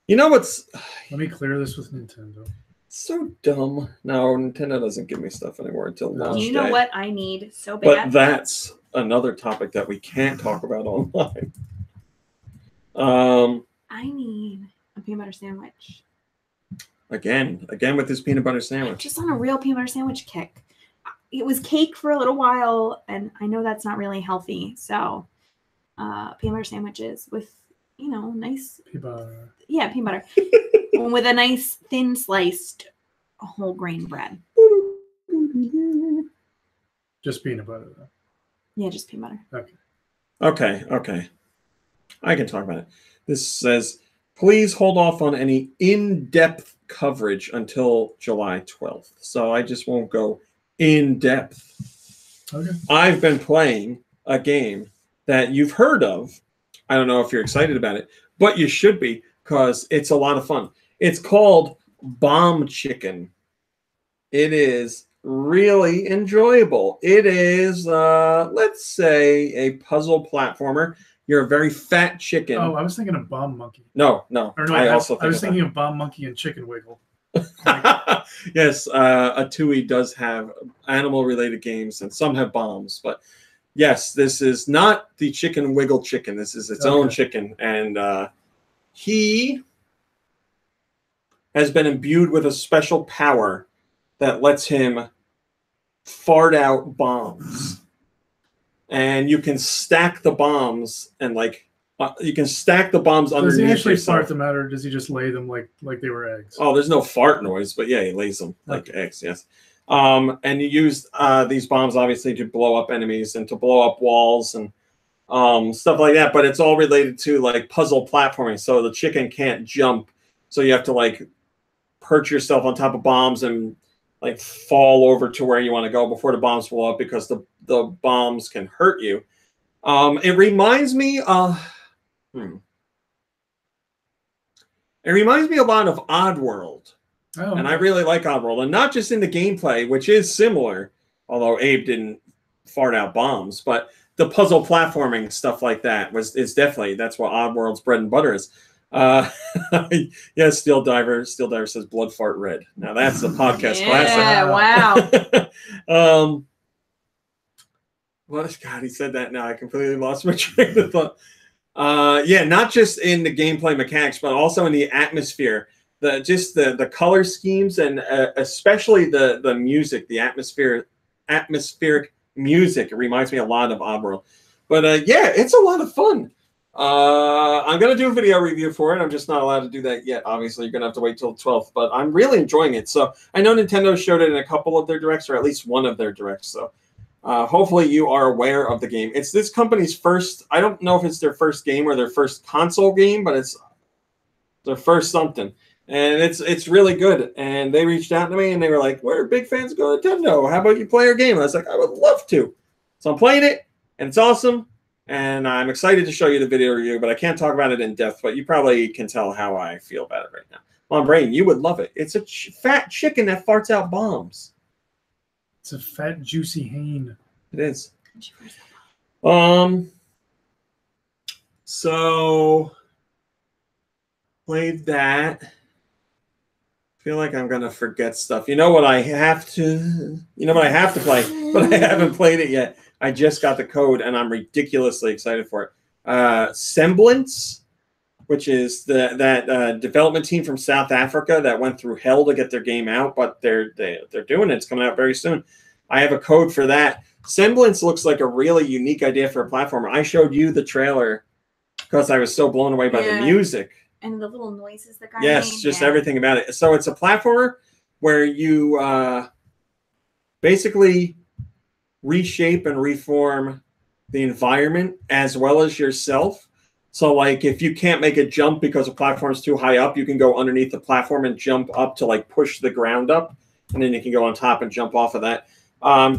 You know what's... Let me clear this with Nintendo. So dumb. No, Nintendo doesn't give me stuff anymore until launch day. You know what I need so bad? But that's another topic that we can't talk about online. I need a peanut butter sandwich. Again with this peanut butter sandwich. I'm just on a real peanut butter sandwich kick. It was cake for a little while, and I know that's not really healthy. So, peanut butter sandwiches with, nice... Peanut butter. Yeah, peanut butter. With a nice thin sliced whole grain bread. Just peanut butter, though. Yeah, just peanut butter. Okay. I can talk about it. This says, please hold off on any in-depth coverage until July 12th. So I just won't go in-depth. Okay. I've been playing a game that you've heard of. I don't know if you're excited about it, but you should be, because it's a lot of fun. It's called Bomb Chicken. It is really enjoyable. It is, let's say, a puzzle platformer. You're a very fat chicken. Oh, I was thinking of Bomb Monkey. No. I was thinking of Bomb Monkey and Chicken Wiggle. Yes, Atui does have animal-related games, and some have bombs, but Yes, this is not the Chicken Wiggle chicken. This is its own chicken. And he has been imbued with a special power that lets him fart out bombs. And you can stack the bombs and you can stack the bombs underneath. Does he actually yourself. fart them out, or does he just lay them like they were eggs? Oh, there's no fart noise, but yeah, he lays them like eggs, yes. And you use these bombs, obviously, to blow up enemies and to blow up walls and stuff like that. But it's all related to, like, puzzle platforming. So the chicken can't jump. So you have to, like, perch yourself on top of bombs and, like, fall over to where you want to go before the bombs blow up, because the bombs can hurt you. It reminds me of... It reminds me a lot of Oddworld. Oh, and I really like Oddworld. And not just in the gameplay, which is similar, although Abe didn't fart out bombs, but the puzzle platforming, stuff like that, is definitely, that's what Oddworld's bread and butter is. Yeah, Steel Diver says blood fart red. Now that's a podcast classic. Yeah, wow. What? God, he said that now. I completely lost my train of thought. Yeah, not just in the gameplay mechanics, but also in the atmosphere, the color schemes, and especially the music, the atmospheric music. It reminds me a lot of Oddworld. But yeah, it's a lot of fun. I'm gonna do a video review for it. I'm just not allowed to do that yet. Obviously, you're gonna have to wait till the 12th. But I'm really enjoying it. So I know Nintendo showed it in a couple of their directs, or at least one of their directs. So. Hopefully you are aware of the game. It's this company's first, I don't know if it's their first game or their first console game, but it's their first something. And it's really good. And they reached out to me and they were like, we're big fans of GoNintendo. How about you play our game? And I was like, I would love to. So I'm playing it, and it's awesome. And I'm excited to show you the video review, but I can't talk about it in depth, but you probably can tell how I feel about it right now. Mom Brain, you would love it. It's a fat chicken that farts out bombs. It's a fat, juicy hane. It is. So played that. Feel like I'm gonna forget stuff. You know what I have to play, but I haven't played it yet. I just got the code and I'm ridiculously excited for it. Semblance, which is that development team from South Africa that went through hell to get their game out, but they're doing it. It's coming out very soon. I have a code for that. Semblance looks like a really unique idea for a platformer. I showed you the trailer because I was so blown away by the music. And the little noises that got made. Just everything about it. So it's a platformer where you basically reshape and reform the environment as well as yourself. So, like, if you can't make a jump because the platform is too high up, you can go underneath the platform and jump up to, like, push the ground up. And then you can go on top and jump off of that.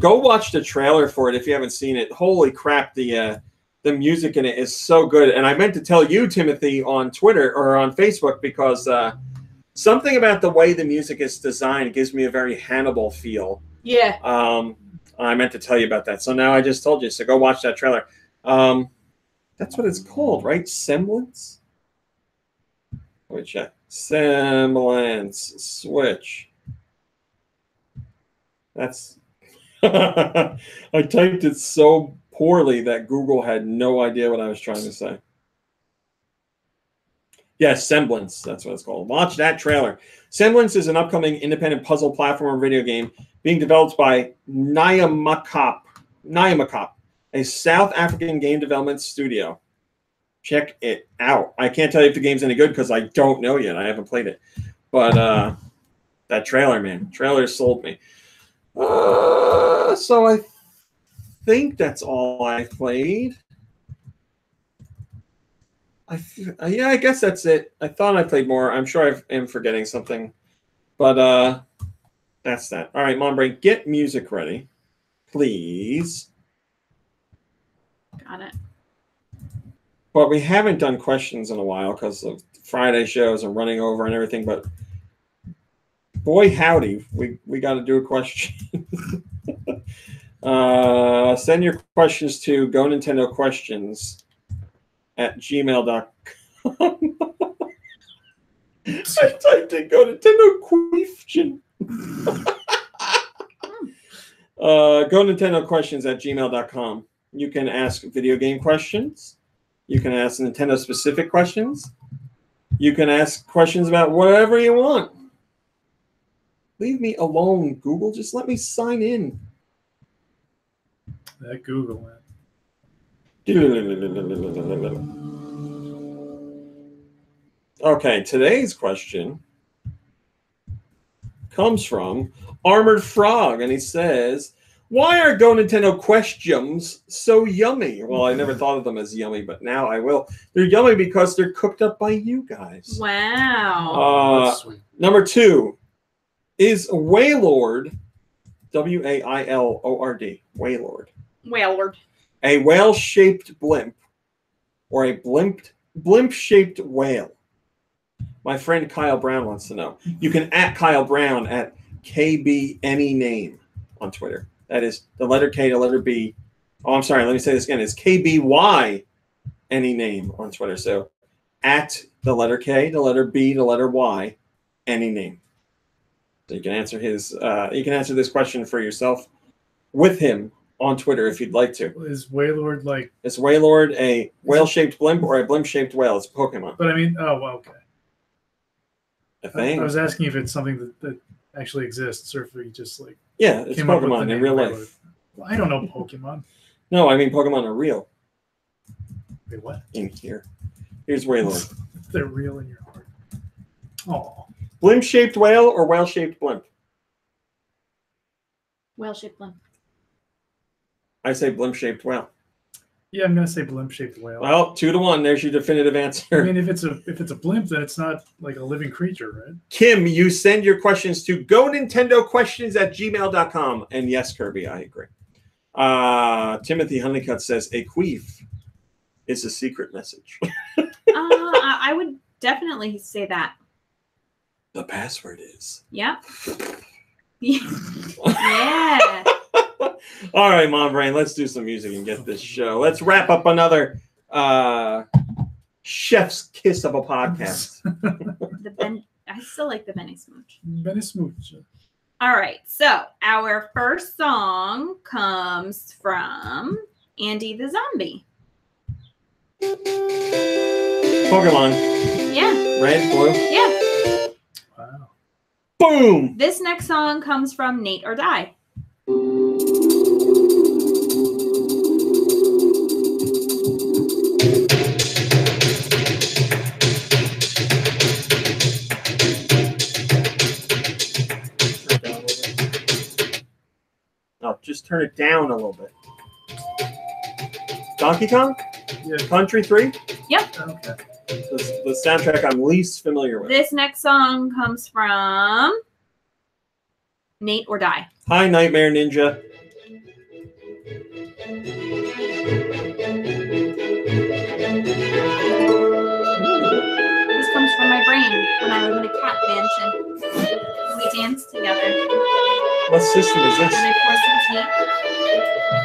Go watch the trailer for it if you haven't seen it. Holy crap, the music in it is so good. And I meant to tell you, Timothy, on Twitter or on Facebook, because something about the way the music is designed gives me a very Hannibal feel. Yeah. I meant to tell you about that. So now I just told you. So go watch that trailer. That's what it's called, right? Semblance? Let me check. Semblance. Switch. That's... I typed it so poorly that Google had no idea what I was trying to say. Yes, Semblance. That's what it's called. Watch that trailer. Semblance is an upcoming independent puzzle platformer video game being developed by Nyamakop, a South African game development studio. Check it out. I can't tell you if the game's any good because I don't know yet. I haven't played it. But that trailer, man. Trailer sold me. So I think that's all I played. Yeah, I guess that's it. I thought I played more. I'm sure I am forgetting something. But that's that. All right, Mom Brain, get music ready, please. Got it. But we haven't done questions in a while because of Friday shows and running over and everything. But boy, howdy, we got to do a question. Send your questions to GoNintendoQuestions@gmail.com. I typed in GoNintendo question. GoNintendoQuestions@gmail.com. You can ask video game questions. You can ask Nintendo-specific questions. You can ask questions about whatever you want. Leave me alone, Google. Just let me sign in. That Google, man. Okay, today's question comes from Armored Frog, and he says, why are GoNintendo questions so yummy? Well, I never thought of them as yummy, but now I will. They're yummy because they're cooked up by you guys. Wow. That's sweet. Number 2 is Wailord, W-A-I-L-O-R-D, Wailord. Wailord. A whale-shaped blimp or a blimp-shaped whale? My friend Kyle Brown wants to know. You can at Kyle Brown at KBAnyName on Twitter. That is the letter K, the letter B. Oh, I'm sorry. Let me say this again. It's KBY AnyName on Twitter. So at the letter K, the letter B, the letter Y, AnyName. So you can answer his. You can answer this question for yourself with him on Twitter if you'd like to. Is Wailord like? Is Wailord a whale-shaped blimp or a blimp-shaped whale? It's a Pokemon. But I mean, oh, well, okay. A thing. I was asking if it's something that actually exists, or if we just like. Yeah, it's came up with the Pokemon in name real Wailord. life. Well, I don't know Pokemon. No, I mean Pokemon are real. Wait, what? In here. Here's Wailord. They're real in your heart. Oh. Blimp-shaped whale or whale-shaped blimp? Whale-shaped blimp. I say blimp-shaped whale. Yeah, I'm gonna say blimp-shaped whale. Well, 2-1. There's your definitive answer. I mean, if it's a blimp, then it's not like a living creature, right? Kim, you send your questions to GoNintendoQuestions@gmail.com. And yes, Kirby, I agree. Timothy Honeycutt says a queef is a secret message. I would definitely say that. The password is. Yep. Yeah. All right, Mom Brain, let's do some music and get this show. Let's wrap up another chef's kiss of a podcast. I still like the Benny Smooch. Benny Smooch. All right, so our first song comes from Andy the Zombie. Pokemon. Yeah. Red, blue. Yeah. Wow. Boom. This next song comes from Nate or Die. No, just turn it down a little bit. Donkey Kong? Yeah. Country 3? Yep. Okay. The soundtrack I'm least familiar with. This next song comes from Nate or Die. Hi, Nightmare Ninja. This comes from my brain when I live in a cat mansion. We dance together. What system is this? And I pour some tea.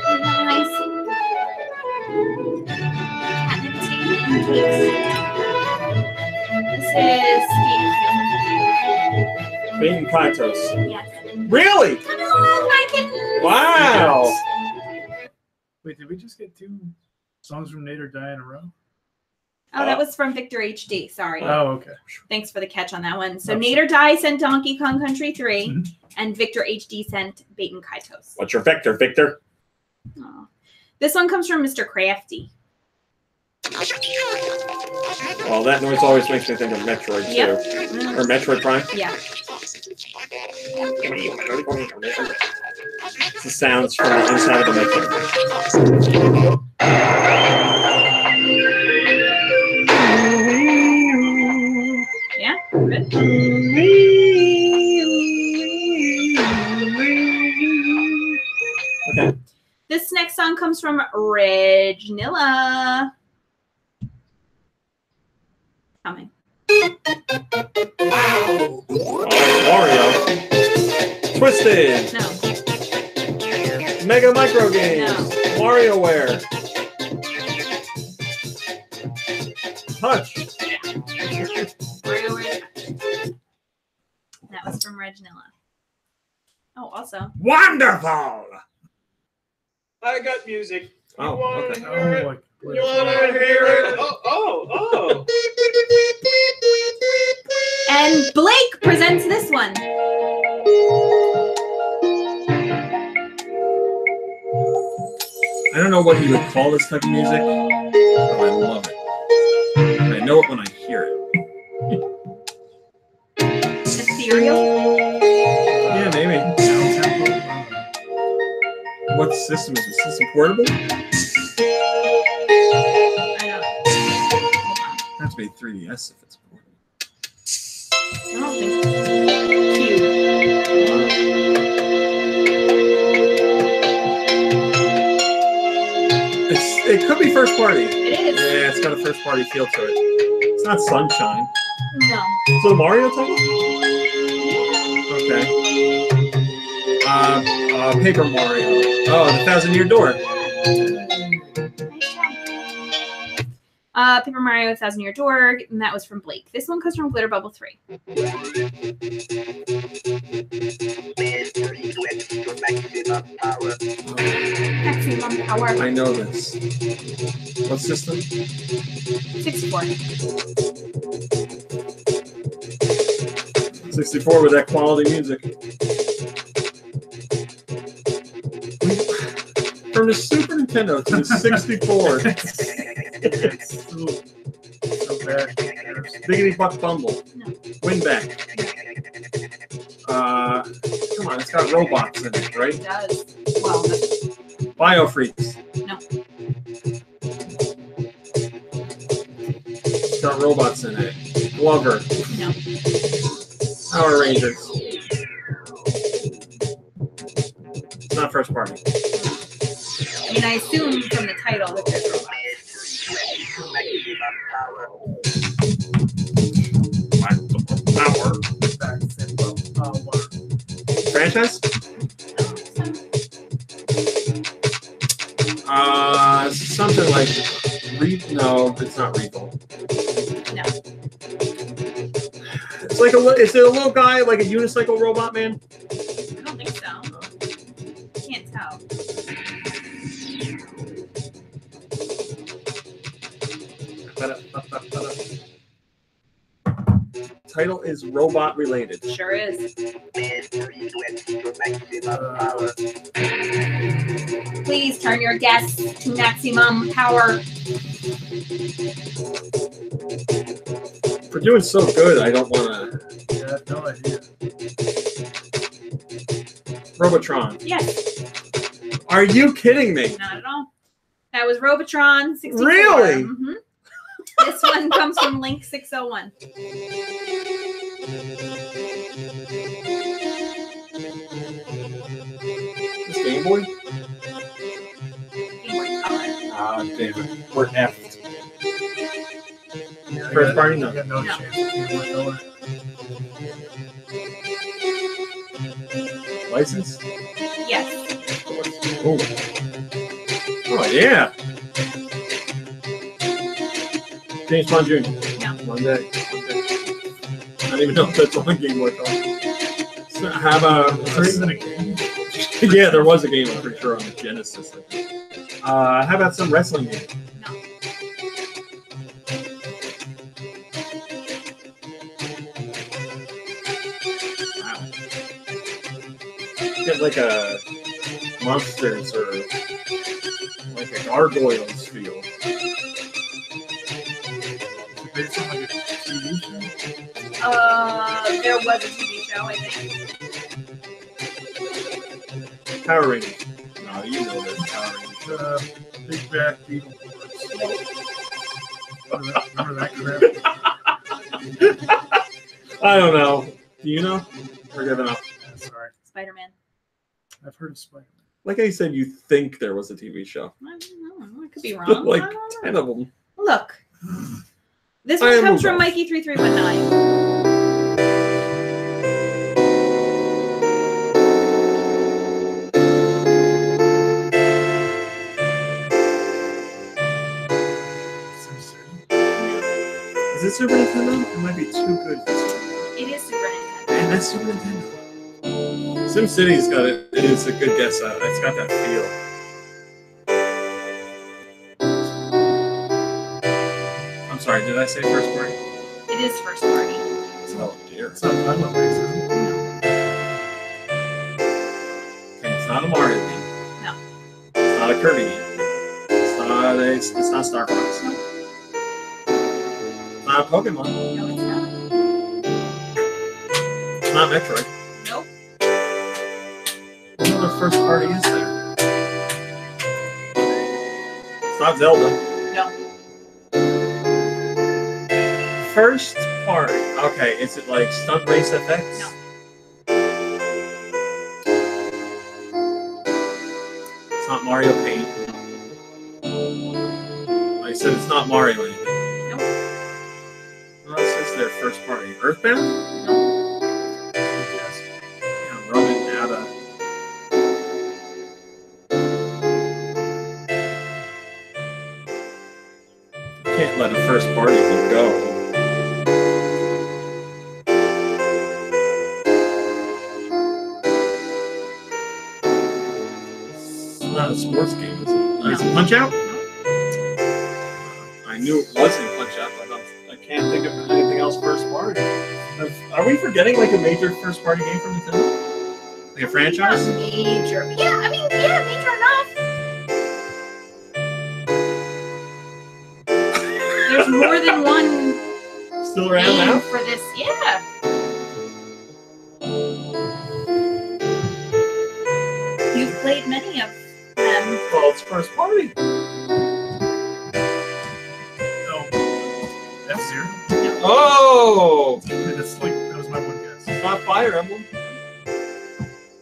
We have nice catnip tea and cakes. This is Bean Kaitos. Yes. Really? Come on, my kittens. Wow. Wait, did we just get 2 songs from Nate or Die in a row? Oh, that was from Victor HD. Sorry. Oh, okay. Thanks for the catch on that one. So Oops. Nate or Die sent Donkey Kong Country 3, Mhm. and Victor HD sent Baton Kaitos. What's your vector, Victor? Oh. This one comes from Mr. Crafty. Well, that noise always makes me think of Metroid, too. Yep. Or Metroid Prime. Yeah. It's the sounds from the inside of the Metroid. Yeah. Good. Okay. This next song comes from Regnilla. Coming. Oh, Wario. Twisted. No. Mega Micro Games. No. WarioWare. Touch. That was from Regnilla. Oh, also. Wonderful. I got music. Oh, okay. Oh, like, You want to hear it? Oh. And Blake presents this one. I don't know what you would call this type of music, but I love it. I know it when I hear it. Ethereal. Yeah, maybe. What system is this? System portable? I don't know. It has to be 3DS if it's portable. I don't think Cube. It could be first party. It is. Yeah, it's got a first party feel to it. It's not Sunshine. No. So Mario title? Okay. Paper Mario. Oh, the 1,000-Year Door. Paper Mario 1,000-Year Door, and that was from Blake. This one comes from Glitter Bubble 3. Maximum power. I know this. What system? 64. 64 with that quality music. From the Super Nintendo to the 64. It's so bad. Biggity Buck Bumble. No. Win back. Come on, it's got robots in it, right? It does. Well, Biofreaks. no. It's got robots in it. Glover. No. Power Rangers. It's not first party. I mean, I assume from the title that there's robots. Franchise? Something like no, it's not Regal. No. It's like is it a little guy like a unicycle robot man? I don't think so. Can't tell. Title is robot related. Sure is. Please turn your guess to maximum power. For doing so good, I don't want to. Yeah, I have no idea. Robotron. Yes. Are you kidding me? Not at all. That was Robotron 64. Really? Mm-hmm. This one comes from Link 601. This Game Boy? Game Boy Color. Ah, damn it. We're effed. Yeah, First party? No. I got no No. chance of getting my color. License? Yes. Oh. Oh, yeah. James Bond Jr. No. One day. I don't even know if that's on Game Boy Color. So how about Is there even a game? yeah, there was a game, I'm pretty sure, on the Genesis. How about some wrestling game? No. Wow. Get like a Monsters or like a Gargoyles feel. Based on like a TV show? There was a TV show, I think. Power Rangers. No, you know this. Power Rangers. Big Bad Beetleborgs. Remember that crap? I don't know. Do you know? We're giving up. Yeah, sorry. Spider-Man. I've heard of Spider-Man. Like I said, you think there was a TV show. I don't know. I could be wrong. Like I don't 10 know. of them. Look. This I one am comes from Rudolph. Mikey3319. Is it Super Nintendo? It might be too good for Super Nintendo. It is Super Nintendo. Man, that's Super Nintendo. SimCity's got it. It's a good guess. It's got that feel. Sorry, did I say first party? It is first party. Oh dear. It's not Pilot Race, is it? Okay, it's not a Mario game. No. It's not a Kirby game. It's not Star Fox. No. It's not a Pokemon. No, it's not. It's not Metroid. Nope. What other first party is there? It's not Zelda. No. First party. Okay, is it like Stunt Race FX? No. It's not Mario Paint. I said it's not Mario anything. Nope. What else is there first party? Earthbound? No. Yes. Yeah, I'm running out of. Can't let a first party one go. It's not a sports game, is it? Is it Punch Out? I knew it wasn't Punch Out, but I can't think of anything else first party. Are we forgetting like a major first party game from Nintendo? Like a franchise? Not major. Yeah, I mean, yeah, major enough. There's more than one Still around game now? for this. Yeah. You've played many of them. Well, it's first party. No. F-Zero? Oh! That's like, that was my one guess. It's not Fire Emblem.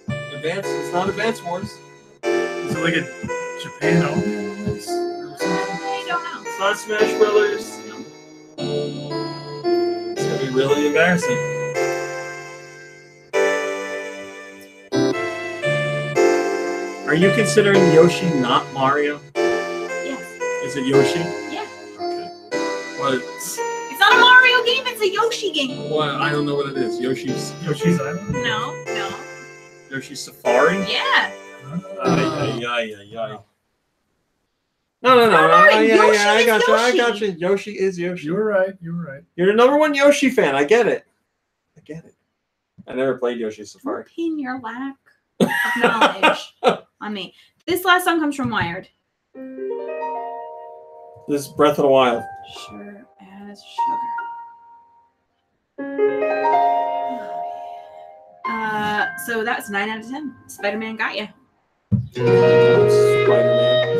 It's not Advance Wars. Is it like a Japan only? I don't know. It's not Smash Brothers. It's gonna be really embarrassing. Are you considering Yoshi not Mario? Yes. Is it Yoshi? Yeah. Okay. What? It's not a Mario game. It's a Yoshi game. What? I don't know what it is. Yoshi's Yoshi's Island? No. Yoshi's Safari? Yeah. No. Yoshi I is got you. I Yoshi. got you. Yoshi is Yoshi. You were right. You were right. You're the number one Yoshi fan. I get it. I never played Yoshi Safari. Don't pin your lack of knowledge on me. This last song comes from Wired. This is Breath of the Wild. Sure as sugar. So that's 9 out of 10. Spider-Man got you. Spider-Man.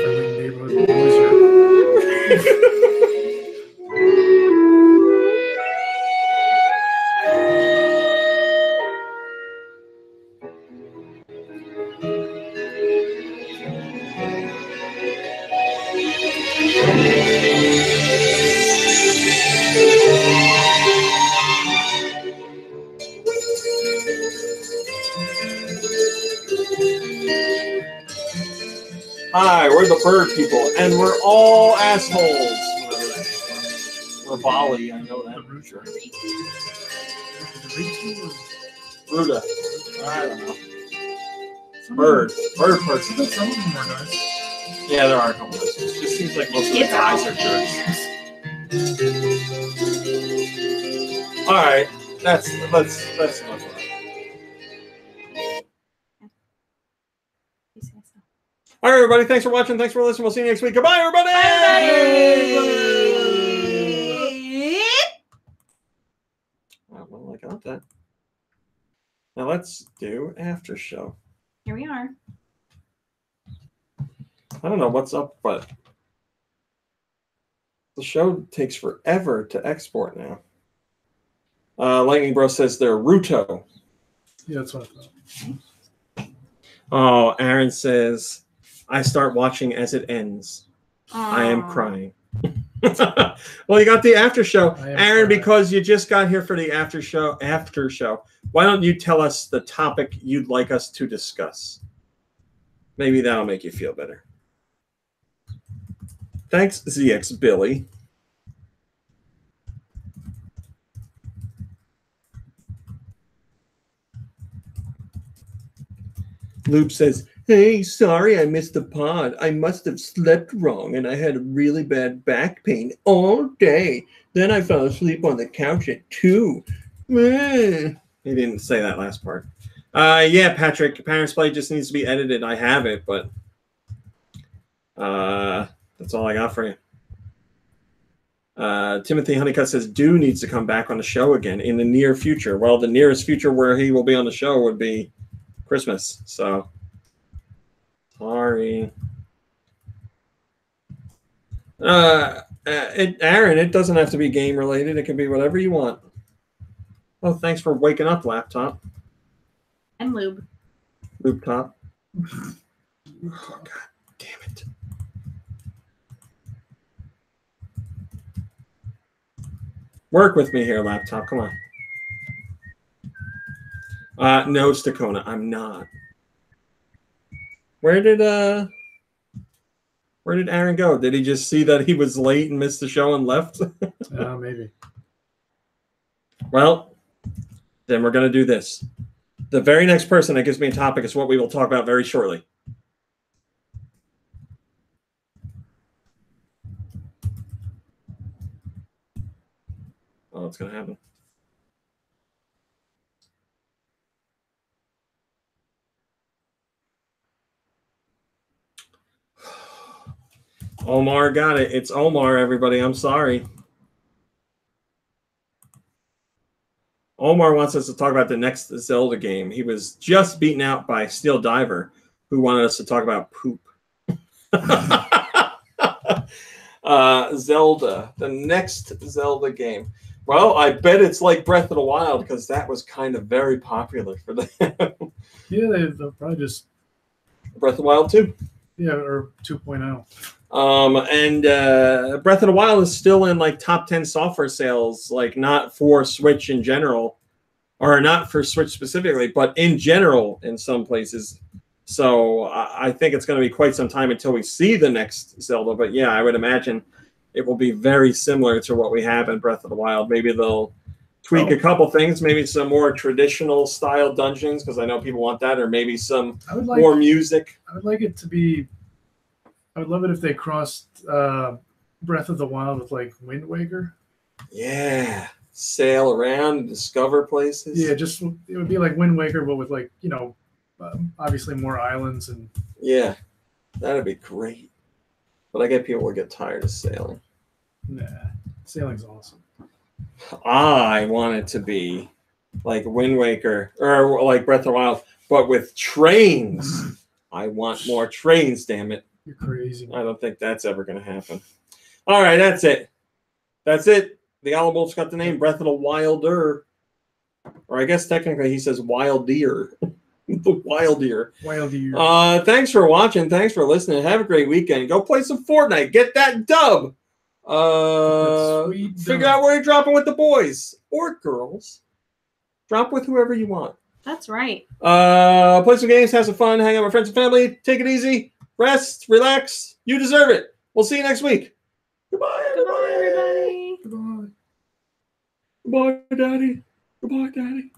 Friendly neighborhood loser. Hi, we're the bird people, and we're all assholes. We're Bali, I know that. Ruda. I don't know. Bird person. Some of them are nice. Yeah, there are a couple of those. It just seems like most of the guys are jerks. All right, that's enough of that. All right, everybody. Thanks for watching. Thanks for listening. We'll see you next week. Goodbye, everybody. Well, I got that. Now let's do after show. Here we are. I don't know what's up, but the show takes forever to export now. Lightning Bro says they're Ruto. Yeah, that's what I thought. Oh, Aaron says, I start watching as it ends. I am crying. Well, you got the after show. Aaron, crying. Because you just got here for the after show, why don't you tell us the topic you'd like us to discuss? Maybe that'll make you feel better. Thanks, ZX Billy. Lube says, Hey, sorry I missed the pod. I must have slept wrong and I had really bad back pain all day. Then I fell asleep on the couch at 2. He didn't say that last part. Yeah, Patrick, Parents Play just needs to be edited. I have it, but that's all I got for you. Timothy Honeycutt says Dew needs to come back on the show again in the near future. Well, the nearest future where he will be on the show would be Christmas. So, sorry. Aaron, it doesn't have to be game related. It can be whatever you want. Oh, thanks for waking up, laptop. And lube. Lube top. Oh, God damn it. Work with me here, laptop. Come on. No, Stakona, I'm not. Where did Aaron go? Did he just see that he was late and missed the show and left? Maybe. Well, then we're going to do this. The very next person that gives me a topic is what we will talk about very shortly. Oh, it's going to happen. Omar got it. It's Omar, everybody. I'm sorry. Omar wants us to talk about the next Zelda game. He was just beaten out by Steel Diver, who wanted us to talk about poop. Zelda, the next Zelda game. Well, I bet it's like Breath of the Wild because that was kind of very popular for them. Yeah, they'll probably just Breath of the Wild 2. Yeah, or 2.0. And Breath of the Wild is still in like top 10 software sales, like not for Switch in general, or not for Switch specifically, but in general in some places. So I think it's going to be quite some time until we see the next Zelda. But yeah, I would imagine it will be very similar to what we have in Breath of the Wild. Maybe they'll tweak a couple things, maybe some more traditional style dungeons, because I know people want that, or maybe some more music. I would like it to be. I would love it if they crossed Breath of the Wild with like Wind Waker. Yeah, sail around and discover places. Yeah, just it would be like Wind Waker, but with like obviously more islands and. Yeah, that'd be great. But I get people would get tired of sailing. Nah, sailing's awesome. I want it to be like Wind Waker or like Breath of the Wild, but with trains. I want more trains, damn it. You're crazy. I don't think that's ever going to happen. All right, that's it. That's it. The Owl Wolf's got the name Breath of the Wilder. Or I guess technically he says Wild Deer. The Wild Deer. Wild Deer. Thanks for watching. Thanks for listening. Have a great weekend. Go play some Fortnite. Get that dub. Figure out where you're dropping with the boys or girls. Drop with whoever you want. That's right. Play some games, have some fun, hang out with friends and family. Take it easy. Rest, relax. You deserve it. We'll see you next week. Goodbye, everybody. Goodbye, everybody. Goodbye. Goodbye, Daddy. Goodbye, Daddy.